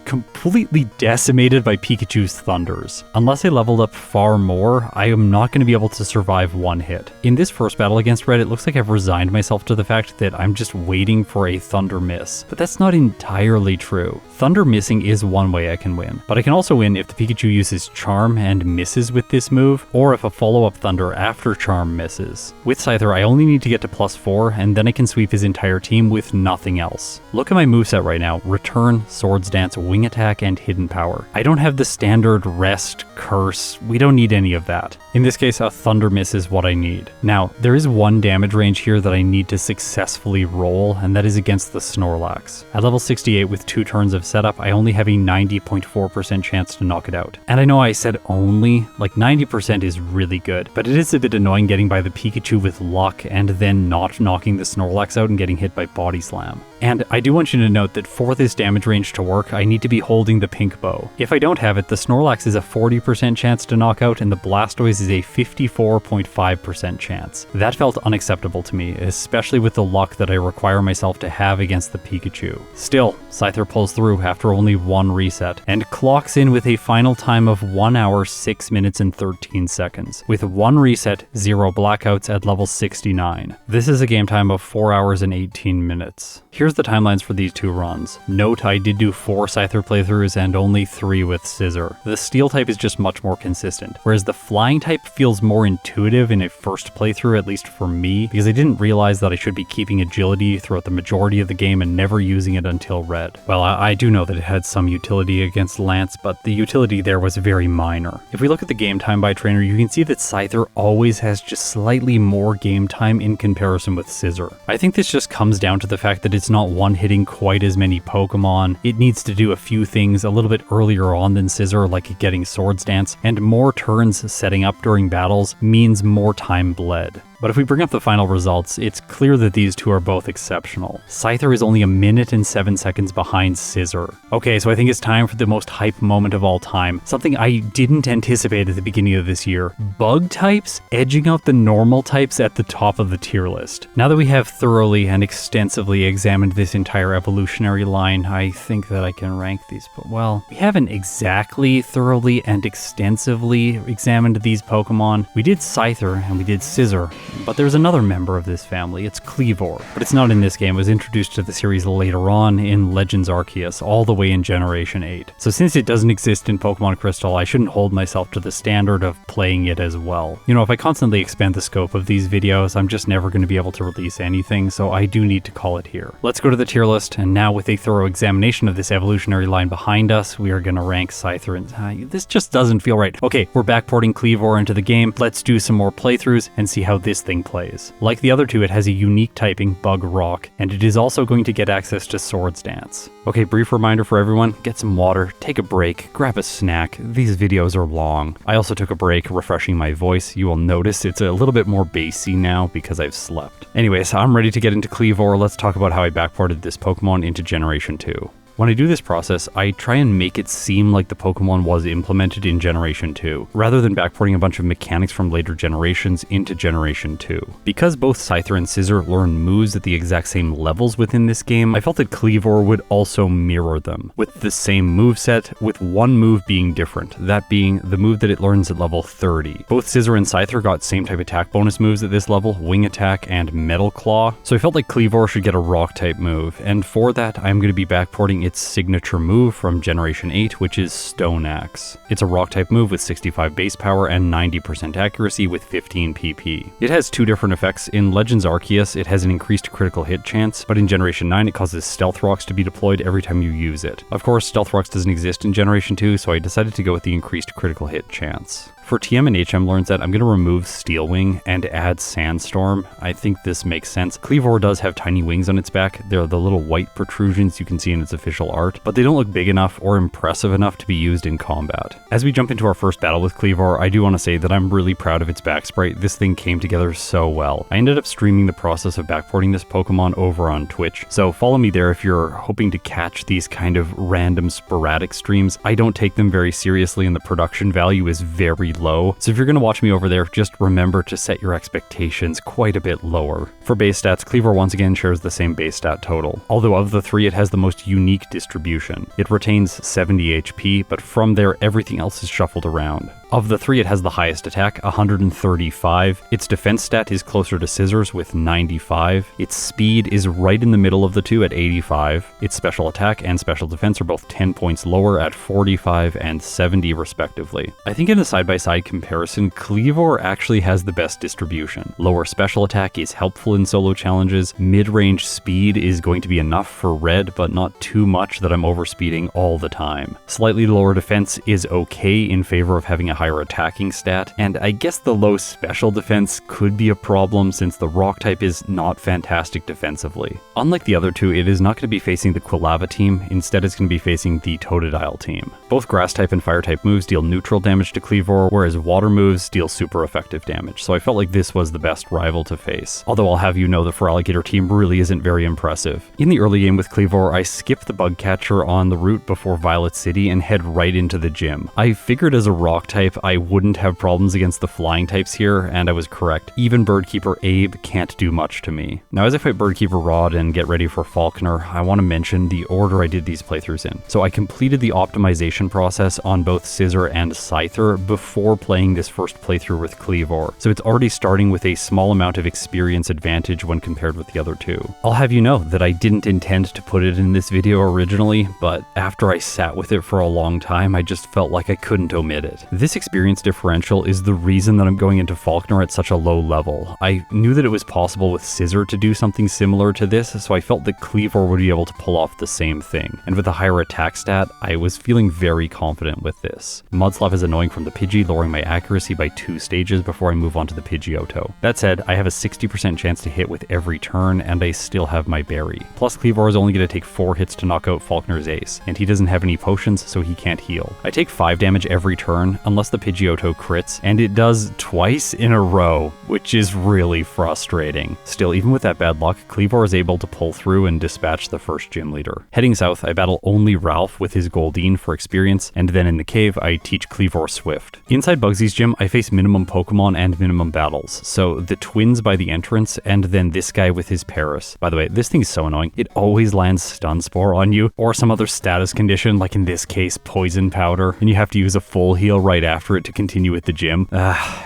completely decimated by Pikachu's Thunders. Unless I leveled up far more, I am not going to be able to survive 1 hit. In this first battle against Red, it looks like I've resigned myself to the fact that I'm just waiting for a Thunder miss, but that's not entirely true. Thunder missing is one way I can win, but I can also win if the Pikachu uses Charm and misses with this move, or if a follow-up Thunder after Charm misses. With Scyther, I only need to get to +4, and then I can sweep his entire team with nothing else. Look at my moveset right now: Return, Swords Dance, Wing Attack, and Hidden Power. I don't have the standard Rest, Curse, we don't need any of that. In this case, a Thunder miss is what I need. Now, there is one damage range here that I need to successfully roll, and that is against the Snorlax. At level 68 with 2 turns of setup, I only have a 90.4% chance to knock it out. And I know I said only, like 90% is really good, but it is a bit annoying getting by the Pikachu with luck and then not knocking the Snorlax out and getting hit by Body Slam. And I do want you to note that for this damage range to work, I need to be holding the pink bow. If I don't have it, the Snorlax is a 40% chance to knock out and the Blastoise is a 54.5% chance. That felt unacceptable to me, especially with the luck that I require myself to have against the Pikachu. Still, Scyther pulls through after only 1 reset, and clocks in with a final time of 1 hour, 6 minutes, and 13 seconds. With 1 reset, 0 blackouts at level 69. This is a game time of 4 hours and 18 minutes. Here's the timelines for these 2 runs. Note I did do 4 Scyther playthroughs and only 3 with Scizor. The Steel type is just much more consistent, whereas the Flying type feels more intuitive in a first playthrough, at least for me, because I didn't realize that I should be keeping agility throughout the majority of the game and never using it until Red. Well, I do know that it had some utility against Lance, but the utility there was very minor. If we look at the game time by trainer, you can see that Scyther always has just slightly more game time in comparison with Scizor. I think this just comes down to the fact that it's not one-hitting quite as many Pokemon. It needs to do a few things a little bit earlier on than Scizor, like getting Swords Dance, and more turns setting up during battles means more time bled. But if we bring up the final results, it's clear that these two are both exceptional. Scyther is only 1 minute and 7 seconds behind Scizor. Okay, so I think it's time for the most hype moment of all time. Something I didn't anticipate at the beginning of this year. Bug types edging out the normal types at the top of the tier list. Now that we have thoroughly and extensively examined this entire evolutionary line, I think that I can rank these. Well, we haven't exactly thoroughly and extensively examined these Pokemon. We did Scyther and we did Scizor, but there's another member of this family. It's Cleavor, but it's not in this game. It was introduced to the series later on in Legends Arceus, all the way in Generation 8. So since it doesn't exist in Pokemon Crystal, I shouldn't hold myself to the standard of playing it as well. You know, if I constantly expand the scope of these videos, I'm just never going to be able to release anything, so I do need to call it here. Let's go to the tier list, and now with a thorough examination of this evolutionary line behind us, we are going to rank Scyther, and this just doesn't feel right. Okay, we're backporting Cleavor into the game. Let's do some more playthroughs and see how this thing plays. Like the other two, it has a unique typing, Bug Rock, and it is also going to get access to Swords Dance. Okay, brief reminder for everyone, get some water, take a break, grab a snack. These videos are long. I also took a break refreshing my voice. You will notice it's a little bit more bassy now because I've slept. Anyways, I'm ready to get into Cleavor. Let's talk about how I backported this Pokemon into Generation 2. When I do this process, I try and make it seem like the Pokemon was implemented in Generation 2, rather than backporting a bunch of mechanics from later generations into Generation 2. Because both Scyther and Scizor learn moves at the exact same levels within this game, I felt that Cleavor would also mirror them, with the same moveset, with one move being different, that being the move that it learns at level 30. Both Scizor and Scyther got same type attack bonus moves at this level, Wing Attack and Metal Claw, so I felt like Cleavor should get a Rock type move, and for that I'm going to be backporting its signature move from Generation 8, which is Stone Axe. It's a rock type move with 65 base power and 90% accuracy with 15 PP. It has two different effects. In Legends Arceus, it has an increased critical hit chance, but in Generation 9 it causes Stealth Rocks to be deployed every time you use it. Of course, Stealth Rocks doesn't exist in Generation 2, so I decided to go with the increased critical hit chance. For TM and HM learns that I'm going to remove Steel Wing and add Sandstorm. I think this makes sense. Cleavor does have tiny wings on its back. They're the little white protrusions you can see in its official art, but they don't look big enough or impressive enough to be used in combat. As we jump into our first battle with Cleavor, I do want to say that I'm really proud of its back sprite. This thing came together so well. I ended up streaming the process of backporting this Pokemon over on Twitch, so follow me there if you're hoping to catch these kind of random sporadic streams. I don't take them very seriously and the production value is very low, so if you're going to watch me over there, just remember to set your expectations quite a bit lower. For base stats, Cleavor once again shares the same base stat total, although of the three it has the most unique distribution. It retains 70 HP, but from there everything else is shuffled around. Of the three, it has the highest attack, 135. Its defense stat is closer to Scizor's with 95. Its speed is right in the middle of the two at 85. Its special attack and special defense are both 10 points lower at 45 and 70 respectively. I think in a side-by-side comparison, Cleavor actually has the best distribution. Lower special attack is helpful in solo challenges. Mid-range speed is going to be enough for Red, but not too much that I'm overspeeding all the time. Slightly lower defense is okay in favor of having a higher attacking stat, and I guess the low special defense could be a problem since the rock type is not fantastic defensively. Unlike the other two, it is not going to be facing the Quilava team, instead it's going to be facing the Totodile team. Both grass type and fire type moves deal neutral damage to Cleavor, whereas water moves deal super effective damage, so I felt like this was the best rival to face. Although I'll have you know the Feraligatr team really isn't very impressive. In the early game with Cleavor, I skipped the bug catcher on the route before Violet City and head right into the gym. I figured as a rock type I wouldn't have problems against the flying types here, and I was correct. Even Birdkeeper Abe can't do much to me. Now as I fight Birdkeeper Rod and get ready for Falconer, I want to mention the order I did these playthroughs in. So I completed the optimization process on both Scizor and Scyther before playing this first playthrough with Cleavor, so it's already starting with a small amount of experience advantage when compared with the other two. I'll have you know that I didn't intend to put it in this video originally, but after I sat with it for a long time, I just felt like I couldn't omit it. This experience differential is the reason that I'm going into Falconer at such a low level. I knew that it was possible with Scizor to do something similar to this, so I felt that Cleavor would be able to pull off the same thing. And with a higher attack stat, I was feeling very confident with this. Mudslap is annoying from the Pidgey, lowering my accuracy by 2 stages before I move on to the Pidgeotto. That said, I have a 60% chance to hit with every turn, and I still have my berry. Plus, Cleavor is only going to take 4 hits to knock out Falconer's ace, and he doesn't have any potions, so he can't heal. I take 5 damage every turn, unless plus the Pidgeotto crits, and it does twice in a row, which is really frustrating. Still, even with that bad luck, Cleavor is able to pull through and dispatch the first gym leader. Heading south, I battle only Ralph with his Goldeen for experience, and then in the cave, I teach Cleavor Swift. Inside Bugsy's gym, I face minimum Pokemon and minimum battles, so the twins by the entrance, and then this guy with his Paris. By the way, this thing is so annoying. It always lands Stun Spore on you, or some other status condition, like in this case, Poison Powder, and you have to use a full heal right after it to continue with the gym.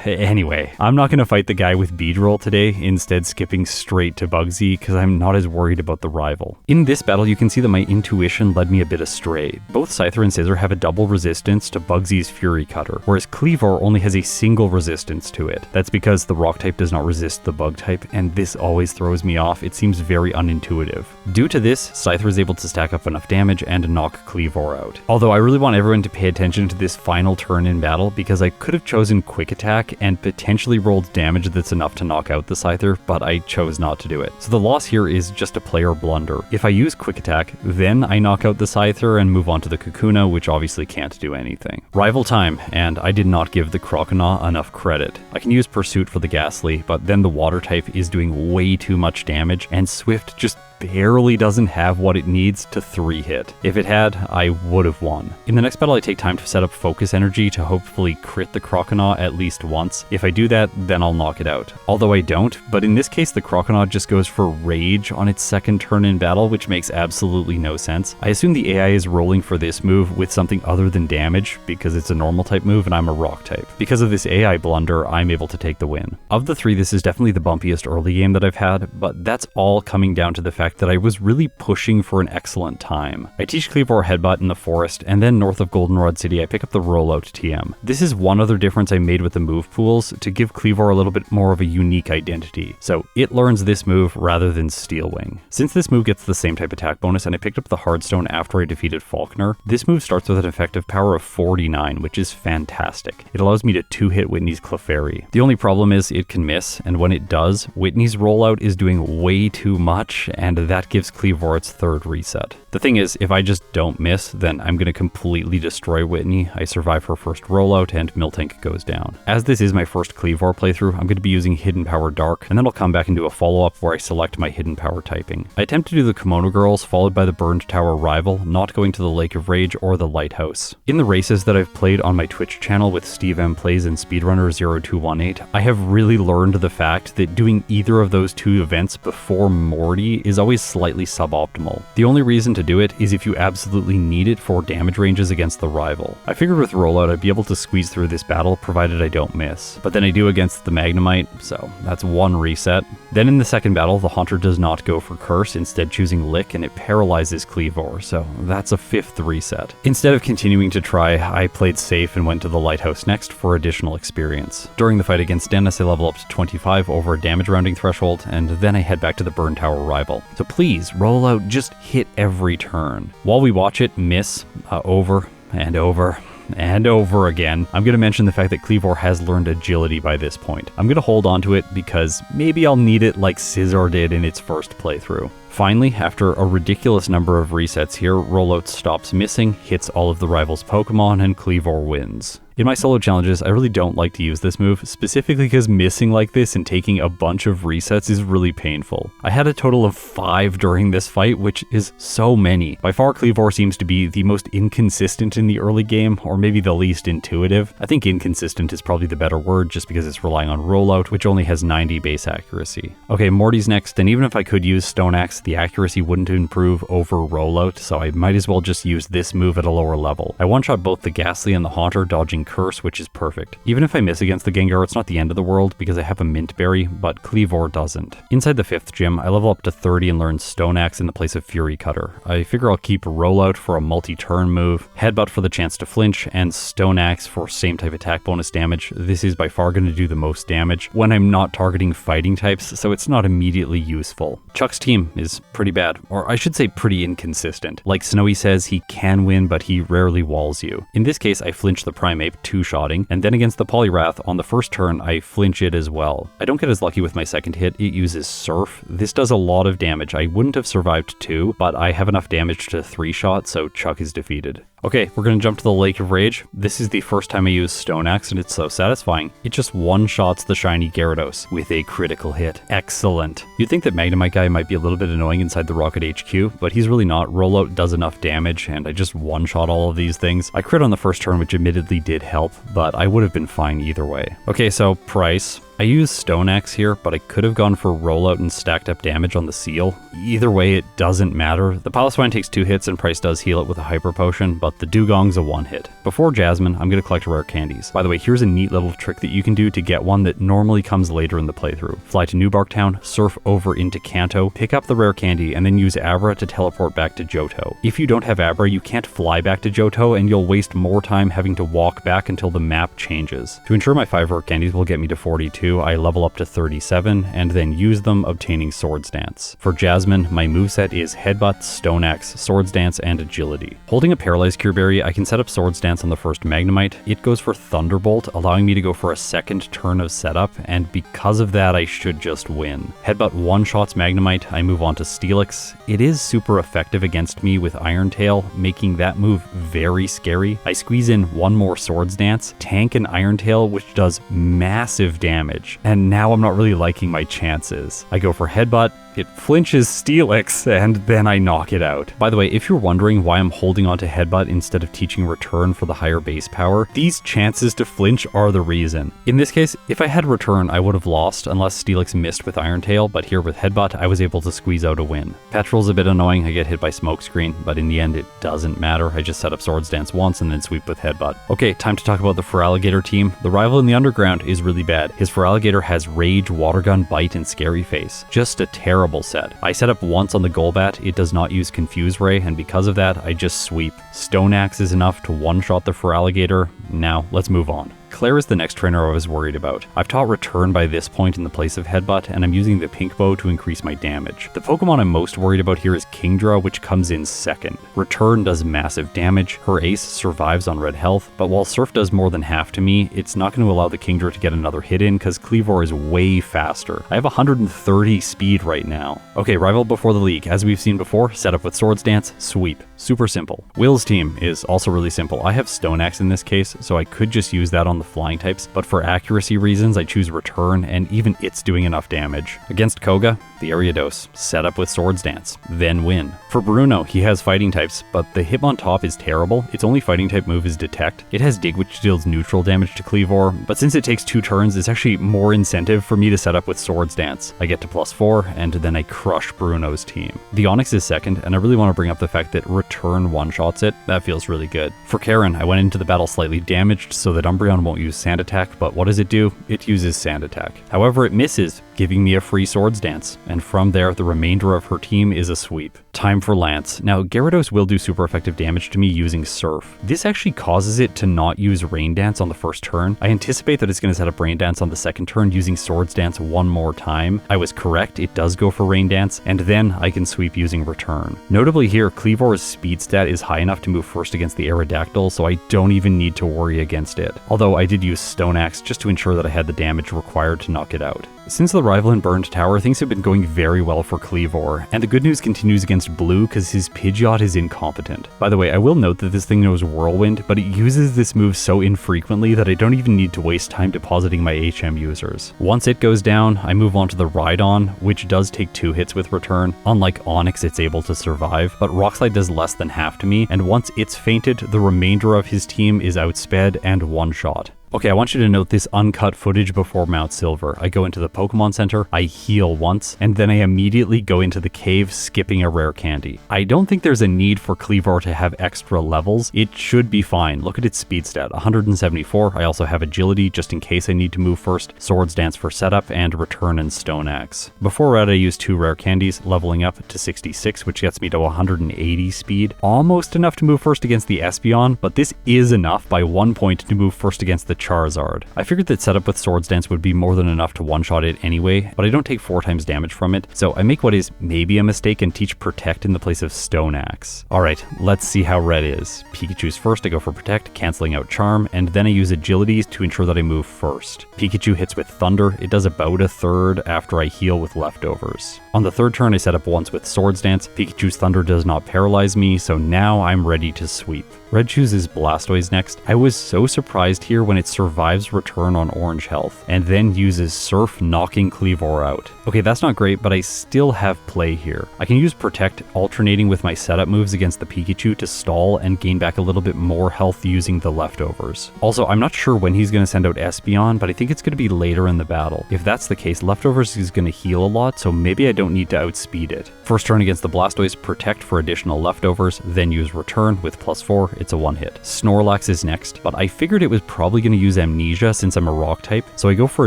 Anyway, I'm not going to fight the guy with Beedrill today, instead skipping straight to Bugsy, because I'm not as worried about the rival. In this battle, you can see that my intuition led me a bit astray. Both Scyther and Scizor have a double resistance to Bugsy's Fury Cutter, whereas Cleavor only has a single resistance to it. That's because the rock type does not resist the bug type, and this always throws me off. It seems very unintuitive. Due to this, Scyther is able to stack up enough damage and knock Cleavor out. Although I really want everyone to pay attention to this final turn in battle, because I could have chosen Quick Attack and potentially rolled damage that's enough to knock out the Scyther, but I chose not to do it. So the loss here is just a player blunder. If I use Quick Attack, then I knock out the Scyther and move on to the Kakuna, which obviously can't do anything. Rival time, and I did not give the Croconaw enough credit. I can use Pursuit for the Ghastly, but then the Water type is doing way too much damage, and Swift just barely doesn't have what it needs to 3-hit. If it had, I would have won. In the next battle, I take time to set up Focus Energy to hopefully crit the Croconaw at least once. If I do that, then I'll knock it out. Although I don't, but in this case, the Croconaw just goes for Rage on its second turn in battle, which makes absolutely no sense. I assume the AI is rolling for this move with something other than damage, because it's a normal type move and I'm a rock type. Because of this AI blunder, I'm able to take the win. Of the three, this is definitely the bumpiest early game that I've had, but that's all coming down to the fact that I was really pushing for an excellent time. I teach Cleavor Headbutt in the forest, and then north of Goldenrod City I pick up the Rollout TM. This is one other difference I made with the move pools to give Cleavor a little bit more of a unique identity. So it learns this move rather than Steel Wing. Since this move gets the same type attack bonus and I picked up the Hardstone after I defeated Falkner, this move starts with an effective power of 49, which is fantastic. It allows me to 2-hit Whitney's Clefairy. The only problem is it can miss, and when it does, Whitney's Rollout is doing way too much, and that gives Cleavor its third reset. The thing is, if I just don't miss, then I'm going to completely destroy Whitney. I survive her first rollout and Miltank goes down. As this is my first Cleavor playthrough, I'm going to be using Hidden Power Dark, and then I'll come back and do a follow-up where I select my Hidden Power typing. I attempt to do the Kimono Girls, followed by the Burned Tower Rival, not going to the Lake of Rage or the Lighthouse. In the races that I've played on my Twitch channel with Steve M Plays and Speedrunner0218, I have really learned the fact that doing either of those two events before Morty is always slightly suboptimal. The only reason to do it is if you absolutely need it for damage ranges against the rival. I figured with Rollout I'd be able to squeeze through this battle provided I don't miss, but then I do against the Magnemite, so that's one reset. Then in the second battle, the Haunter does not go for Curse, instead choosing Lick, and it paralyzes Cleavor, so that's a fifth reset. Instead of continuing to try, I played safe and went to the Lighthouse next for additional experience. During the fight against Dennis, I level up to 25 over a damage rounding threshold, and then I head back to the Burn Tower Rival. So please, Rollout, just hit every turn. While we watch it miss over and over and over again, I'm going to mention the fact that Cleavor has learned agility by this point. I'm going to hold on to it because maybe I'll need it like Scizor did in its first playthrough. Finally, after a ridiculous number of resets here, Rollout stops missing, hits all of the rival's Pokemon, and Cleavor wins. In my solo challenges, I really don't like to use this move, specifically because missing like this and taking a bunch of resets is really painful. I had a total of 5 during this fight, which is so many. By far, Cleavor seems to be the most inconsistent in the early game, or maybe the least intuitive. I think inconsistent is probably the better word, just because it's relying on Rollout, which only has 90 base accuracy. Okay, Morty's next, and even if I could use Stone Axe, the accuracy wouldn't improve over Rollout, so I might as well just use this move at a lower level. I one-shot both the Ghastly and the Haunter, dodging Curse, which is perfect. Even if I miss against the Gengar, it's not the end of the world because I have a Mint Berry, but Cleavor doesn't. Inside the 5th gym, I level up to 30 and learn Stone Axe in the place of Fury Cutter. I figure I'll keep Rollout for a multi-turn move, Headbutt for the chance to flinch, and Stone Axe for same type attack bonus damage. This is by far going to do the most damage when I'm not targeting fighting types, so it's not immediately useful. Chuck's team is pretty bad, or I should say pretty inconsistent. Like Snowy says, he can win, but he rarely walls you. In this case, I flinch the Primeape type 2-shotting, and then against the Poliwrath, on the first turn, I flinch it as well. I don't get as lucky with my second hit, it uses Surf. This does a lot of damage. I wouldn't have survived 2, but I have enough damage to 3-shot, so Chuck is defeated. Okay, we're gonna jump to the Lake of Rage. This is the first time I use Stone Axe, and it's so satisfying. It just one-shots the shiny Gyarados with a critical hit. Excellent. You'd think that Magnemite guy might be a little bit annoying inside the Rocket HQ, but he's really not. Rollout does enough damage, and I just one-shot all of these things. I crit on the first turn, which admittedly did help, but I would have been fine either way. Okay, so price. I used Stone Axe here, but I could have gone for rollout and stacked up damage on the Seal. Either way, it doesn't matter. The Piloswine takes 2 hits and Price does heal it with a Hyper Potion, but the Dugong's a 1-hit. Before Jasmine, I'm going to collect rare candies. By the way, here's a neat little trick that you can do to get one that normally comes later in the playthrough. Fly to New Barktown, surf over into Kanto, pick up the rare candy, and then use Abra to teleport back to Johto. If you don't have Abra, you can't fly back to Johto, and you'll waste more time having to walk back until the map changes. To ensure my 5 rare candies will get me to 42, I level up to 37, and then use them, obtaining Swords Dance. For Jasmine, my moveset is Headbutt, Stone Axe, Swords Dance, and Agility. Holding a Paralyzed Cure Berry, I can set up Swords Dance on the first Magnemite. It goes for Thunderbolt, allowing me to go for a second turn of setup, and because of that, I should just win. Headbutt one-shots Magnemite, I move on to Steelix. It is super effective against me with Iron Tail, making that move very scary. I squeeze in one more Swords Dance, tank an Iron Tail, which does massive damage, and now I'm not really liking my chances. I go for Headbutt, it flinches Steelix, and then I knock it out. By the way, if you're wondering why I'm holding on to Headbutt instead of teaching Return for the higher base power, these chances to flinch are the reason. In this case, if I had Return, I would have lost unless Steelix missed with Iron Tail, but here with Headbutt, I was able to squeeze out a win. Petrol's a bit annoying, I get hit by Smokescreen, but in the end it doesn't matter. I just set up Swords Dance once and then sweep with Headbutt. Okay, time to talk about the Feraligatr team. The rival in the underground is really bad. His Feraligatr has Rage, Water Gun, Bite, and Scary Face. Just a terrible set. I set up once on the Golbat, it does not use Confuse Ray, and because of that, I just sweep. Stone Axe is enough to one-shot the Feraligatr. Now, let's move on. Claire is the next trainer I was worried about. I've taught Return by this point in the place of Headbutt, and I'm using the Pink Bow to increase my damage. The Pokemon I'm most worried about here is Kingdra, which comes in second. Return does massive damage, her Ace survives on red health, but while Surf does more than half to me, it's not going to allow the Kingdra to get another hit in because Cleavor is way faster. I have 130 speed right now. Okay, rival before the league. As we've seen before, set up with Swords Dance, sweep. Super simple. Will's team is also really simple. I have Stone Axe in this case, so I could just use that on the flying types, but for accuracy reasons, I choose Return, and even it's doing enough damage. Against Koga, the Ariados, set up with Swords Dance, then win. For Bruno, he has fighting types, but the Hitmontop is terrible. Its only fighting type move is Detect. It has Dig, which deals neutral damage to Cleavor, but since it takes 2 turns, it's actually more incentive for me to set up with Swords Dance. I get to +4, and then I crush Bruno's team. The Onix is second, and I really want to bring up the fact that Return one-shots it. That feels really good. For Karen, I went into the battle slightly damaged so that Umbreon won't use Sand Attack, but what does it do? It uses Sand Attack. However, it misses, giving me a free Swords Dance, and from there, the remainder of her team is a sweep. Time for Lance. Now, Gyarados will do super effective damage to me using Surf. This actually causes it to not use Rain Dance on the first turn. I anticipate that it's going to set up Rain Dance on the second turn using Swords Dance one more time. I was correct, it does go for Rain Dance, and then I can sweep using Return. Notably here, Cleavor's speed stat is high enough to move first against the Aerodactyl, so I don't even need to worry against it. Although I did use Stone Axe just to ensure that I had the damage required to knock it out. Since the rival in Burned Tower, things have been going very well for Cleavor, and the good news continues against Blue because his Pidgeot is incompetent. By the way, I will note that this thing knows Whirlwind, but it uses this move so infrequently that I don't even need to waste time depositing my HM users. Once it goes down, I move on to the Rhydon, which does take 2 hits with Return. Unlike Onix, it's able to survive, but Rockslide does less than half to me, and once it's fainted, the remainder of his team is outsped and one-shot. Okay, I want you to note this uncut footage before Mount Silver. I go into the Pokemon Center, I heal once, and then I immediately go into the cave, skipping a rare candy. I don't think there's a need for Cleavor to have extra levels. It should be fine. Look at its speed stat, 174. I also have agility, just in case I need to move first, Swords Dance for setup, and Return and Stone Axe. Before Red, I used 2 rare candies, leveling up to 66, which gets me to 180 speed. Almost enough to move first against the Espeon, but this is enough by 1 point to move first against the Charizard. I figured that setup with Swords Dance would be more than enough to one-shot it anyway, but I don't take 4 times damage from it, so I make what is maybe a mistake and teach Protect in the place of Stone Axe. Alright, let's see how Red is. Pikachu's first, I go for Protect, cancelling out Charm, and then I use Agility to ensure that I move first. Pikachu hits with Thunder. It does about a third after I heal with Leftovers. On the third turn, I set up once with Swords Dance. Pikachu's Thunder does not paralyze me, so now I'm ready to sweep. Red chooses Blastoise next. I was so surprised here when it survives return on orange health, and then uses Surf, knocking Cleavor out. Okay, that's not great, but I still have play here. I can use Protect, alternating with my setup moves against the Pikachu to stall and gain back a little bit more health using the Leftovers. Also, I'm not sure when he's going to send out Espeon, but I think it's going to be later in the battle. If that's the case, Leftovers is going to heal a lot, so maybe I don't need to outspeed it. First turn against the Blastoise, Protect for additional Leftovers, then use Return with +4, it's a one-hit. Snorlax is next, but I figured it was probably going to use Amnesia since I'm a rock type, so I go for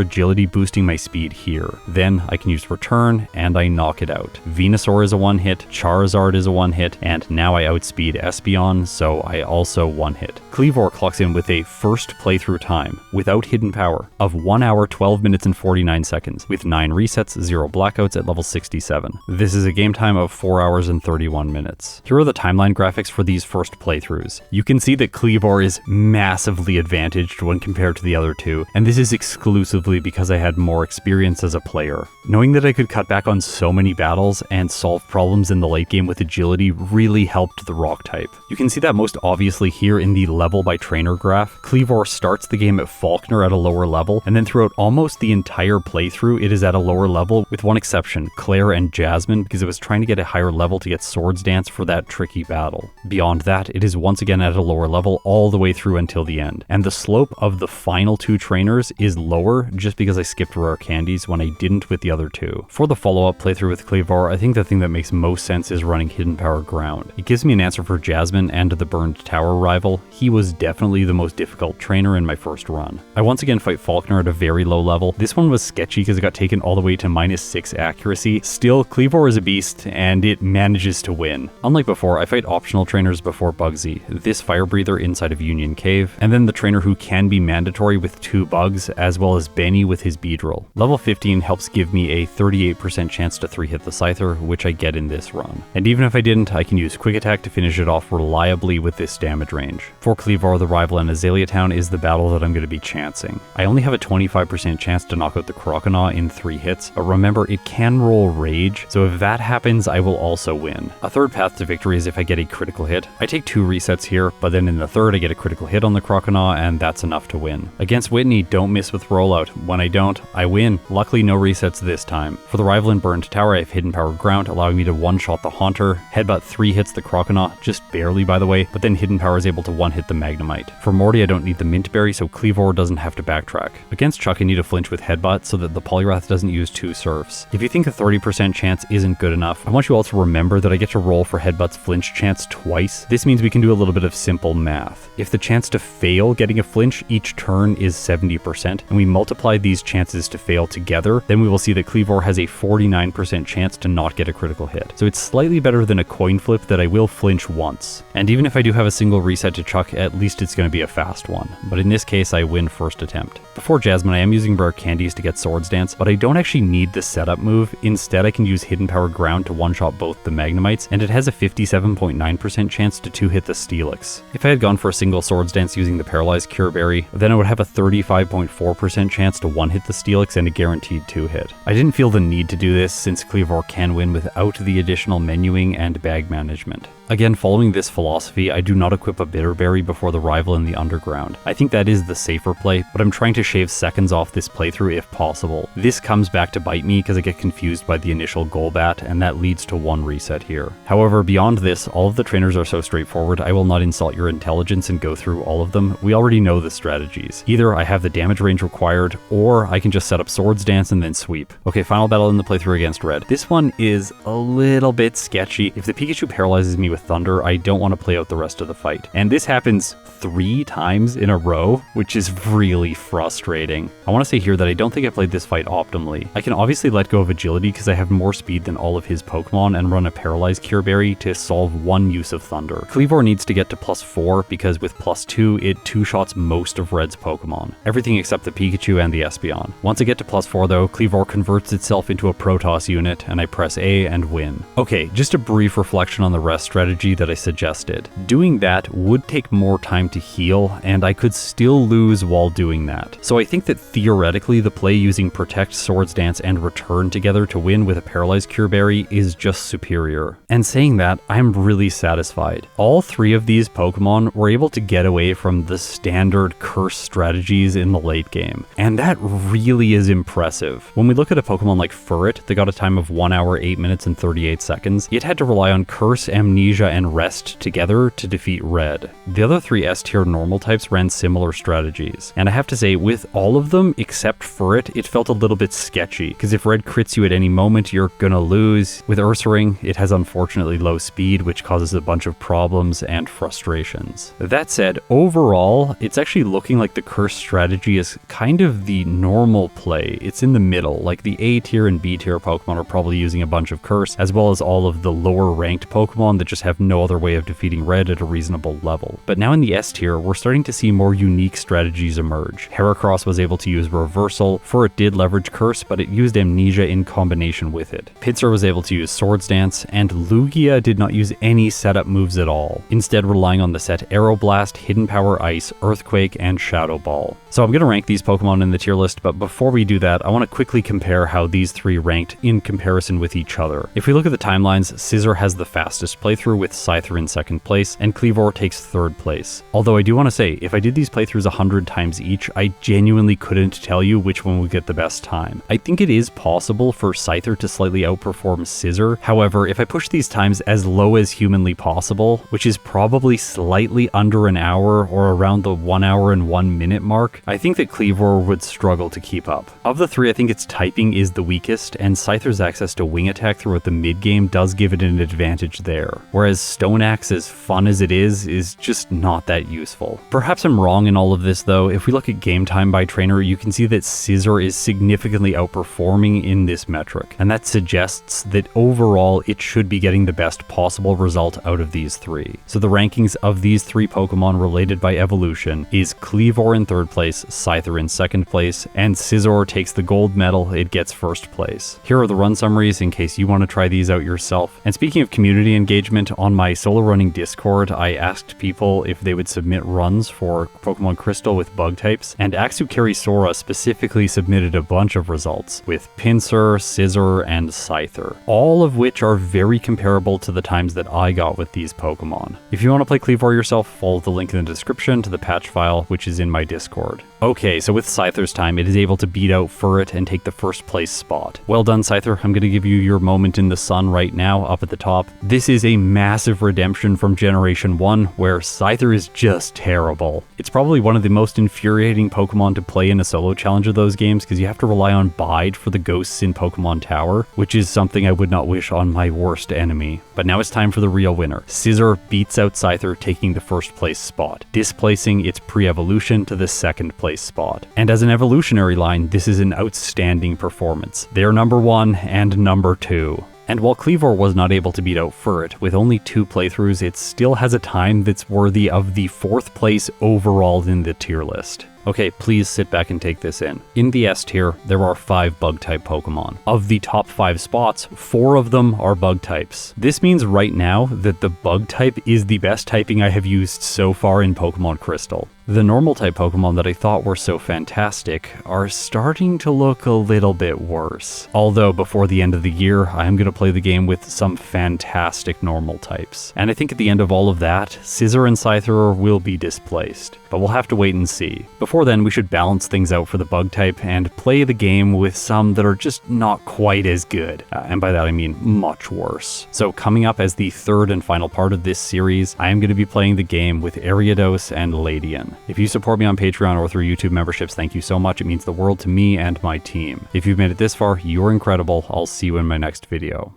Agility, boosting my speed here. Then I can use Return, and I knock it out. Venusaur is a one-hit, Charizard is a one-hit, and now I outspeed Espeon, so I also one-hit. Cleavor clocks in with a first playthrough time, without hidden power, of 1 hour, 12 minutes and 49 seconds, with 9 resets, 0 blackouts at level 67. This is a game time of 4 hours and 31 minutes. Here are the timeline graphics for these first playthroughs. You can see that Cleavor is massively advantaged when compared to the other two, and this is exclusively because I had more experience as a player. Knowing that I could cut back on so many battles and solve problems in the late game with Agility really helped the rock type. You can see that most obviously here in the level by trainer graph. Cleavor starts the game at Falkner at a lower level, and then throughout almost the entire playthrough it is at a lower level, with one exception, Claire and Jasmine, because it was trying to get a higher level to get Swords Dance for that tricky battle. Beyond that, it is once again at a lower level all the way through until the end, and the slope of the final 2 trainers is lower just because I skipped rare candies when I didn't with the other 2. For the follow-up playthrough with Cleavor, I think the thing that makes most sense is running Hidden Power Ground. It gives me an answer for Jasmine and the Burned Tower rival. He was definitely the most difficult trainer in my first run. I once again fight Falkner at a very low level. This one was sketchy because it got taken all the way to -6 accuracy. Still, Cleavor is a beast, and it manages to win. Unlike before, I fight optional trainers before Bugsy, this Fire Breather inside of Union Cave, and then the trainer who can be mandatory with 2 bugs, as well as Benny with his Beedrill. Level 15 helps give me a 38% chance to 3-hit the Scyther, which I get in this run. And even if I didn't, I can use Quick Attack to finish it off reliably with this damage range. For Cleavor, the rival in Azalea Town is the battle that I'm going to be chancing. I only have a 25% chance to knock out the Croconaw in 3 hits, but remember, it can roll Rage, so if that happens, I will also win. A third path to victory is if I get a critical hit. I take 2 resets here, but then in the third I get a critical hit on the Croconaw, and that's enough to win. Against Whitney, don't miss with rollout. When I don't, I win. Luckily, no resets this time. For the rival in Burned Tower, I have Hidden Power Ground, allowing me to one-shot the Haunter. Headbutt 3 hits the Croconaw, just barely by the way, but then Hidden Power is able to one-hit the Magnemite. For Morty, I don't need the Mint Berry, so Cleavor doesn't have to backtrack. Against Chuck, I need to flinch with Headbutt so that the Poliwrath doesn't use 2 Surfs. If you think a 30% chance isn't good enough, I want you all to remember that I get to roll for Headbutt's flinch chance twice. This means we can do a little bit of simple math. If the chance to fail getting a flinch each turn is 70%, and we multiply these chances to fail together, then we will see that Cleavor has a 49% chance to not get a critical hit. So it's slightly better than a coin flip that I will flinch once. And even if I do have a single reset to Chuck, at least it's going to be a fast one. But in this case, I win first attempt. Before Jasmine, I am using rare candies to get Swords Dance, but I don't actually need the setup move. Instead, I can use Hidden Power Ground to one-shot both the Magnemites, and it has a 57.9% chance to 2-hit the Steelix. If I had gone for a single Swords Dance using the Paralyzed Cure Berry, then I would have a 35.4% chance to one-hit the Steelix and a guaranteed 2-hit. I didn't feel the need to do this since Cleavor can win without the additional menuing and bag management. Again, following this philosophy, I do not equip a Bitter Berry before the rival in the Underground. I think that is the safer play, but I'm trying to shave seconds off this playthrough if possible. This comes back to bite me because I get confused by the initial Golbat, and that leads to 1 reset here. However, beyond this, all of the trainers are so straightforward, I will not insult your intelligence and go through all of them. We already know the strategies. Either I have the damage range required, or I can just set up Swords Dance and then sweep. Okay, final battle in the playthrough against Red. This one is a little bit sketchy. If the Pikachu paralyzes me with with Thunder, I don't want to play out the rest of the fight. And this happens 3 times in a row, which is really frustrating. I want to say here that I don't think I played this fight optimally. I can obviously let go of agility because I have more speed than all of his Pokemon and run a Paralyzed Cure Berry to solve one use of Thunder. Cleavor needs to get to +4 because with +2, it 2-shots most of Red's Pokemon. Everything except the Pikachu and the Espeon. Once I get to +4 though, Cleavor converts itself into a Protoss unit and I press A and win. Okay, just a brief reflection on the rest strategy that I suggested. Doing that would take more time to heal, and I could still lose while doing that. So I think that theoretically the play using Protect, Swords Dance, and Return together to win with a Paralyzed Cure Berry is just superior. And saying that, I'm really satisfied. All 3 of these Pokemon were able to get away from the standard curse strategies in the late game, and that really is impressive. When we look at a Pokemon like Furret that got a time of 1 hour, 8 minutes, and 38 seconds, it had to rely on Curse, Amnesia, and Rest together to defeat Red. The other 3 S-tier normal types ran similar strategies, and I have to say, with all of them except Furret, it felt a little bit sketchy, because if Red crits you at any moment, you're gonna lose. With Ursaring, it has unfortunately low speed, which causes a bunch of problems and frustrations. That said, overall, it's actually looking like the curse strategy is kind of the normal play. It's in the middle, like the A tier and B tier Pokemon are probably using a bunch of curse, as well as all of the lower ranked Pokemon that just have no other way of defeating Red at a reasonable level. But now in the S tier, we're starting to see more unique strategies emerge. Heracross was able to use Reversal, Furret did leverage Curse, but it used Amnesia in combination with it. Pinsir was able to use Swords Dance, and Lugia did not use any setup moves at all, instead relying on the set Aeroblast, Hidden Power Ice, Earthquake, and Shadow Ball. So I'm going to rank these Pokemon in the tier list, but before we do that, I want to quickly compare how these 3 ranked in comparison with each other. If we look at the timelines, Scizor has the fastest playthrough with Scyther in 2nd place, and Cleavor takes 3rd place. Although I do want to say, if I did these playthroughs 100 times each, I genuinely couldn't tell you which one would get the best time. I think it is possible for Scyther to slightly outperform Scizor. However, if I push these times as low as humanly possible, which is probably slightly under an hour or around the 1 hour and 1 minute mark, I think that Cleavor would struggle to keep up. Of the 3, I think its typing is the weakest, and Scyther's access to Wing Attack throughout the mid-game does give it an advantage there, whereas Stone Axe, as fun as it is just not that useful. Perhaps I'm wrong in all of this though. If we look at game time by trainer, you can see that Scizor is significantly outperforming in this metric, and that suggests that overall it should be getting the best possible result out of these 3. So the rankings of these 3 Pokemon related by evolution is Cleavor in 3rd place, Scyther in 2nd place, and Scizor takes the gold medal, it gets 1st place. Here are the run summaries in case you want to try these out yourself. And speaking of community engagement, on my solo running Discord, I asked people if they would submit runs for Pokemon Crystal with bug types, and Axukarisora specifically submitted a bunch of results with Pinsir, Scizor, and Scyther, all of which are very comparable to the times that I got with these Pokemon. If you want to play Cleavor yourself, follow the link in the description to the patch file, which is in my Discord. Okay, so with Scyther's time, it is able to beat out Furret and take the 1st place spot. Well done, Scyther. I'm going to give you your moment in the sun right now, up at the top. This is a massive redemption from Generation 1, where Scyther is just terrible. It's probably one of the most infuriating Pokemon to play in a solo challenge of those games, because you have to rely on Bide for the ghosts in Pokemon Tower, which is something I would not wish on my worst enemy. But now it's time for the real winner. Scizor beats out Scyther, taking the 1st place spot, displacing its pre-evolution to the 2nd place spot. And as an evolutionary line, this is an outstanding performance. They're number 1 and number 2. And while Cleavor was not able to beat out Furret, with only 2 playthroughs, it still has a time that's worthy of the 4th place overall in the tier list. Okay, please sit back and take this in. In the S tier, there are 5 bug-type Pokemon. Of the top 5 spots, 4 of them are bug types. This means right now that the bug type is the best typing I have used so far in Pokemon Crystal. The normal type Pokemon that I thought were so fantastic are starting to look a little bit worse. Although before the end of the year, I am going to play the game with some fantastic normal types. And I think at the end of all of that, Scizor and Scyther will be displaced. But we'll have to wait and see. Before then, we should balance things out for the bug type and play the game with some that are just not quite as good. And by that I mean much worse. So coming up as the 3rd and final part of this series, I am going to be playing the game with Ariados and Ladian. If you support me on Patreon or through YouTube memberships, thank you so much. It means the world to me and my team. If you've made it this far, you're incredible. I'll see you in my next video.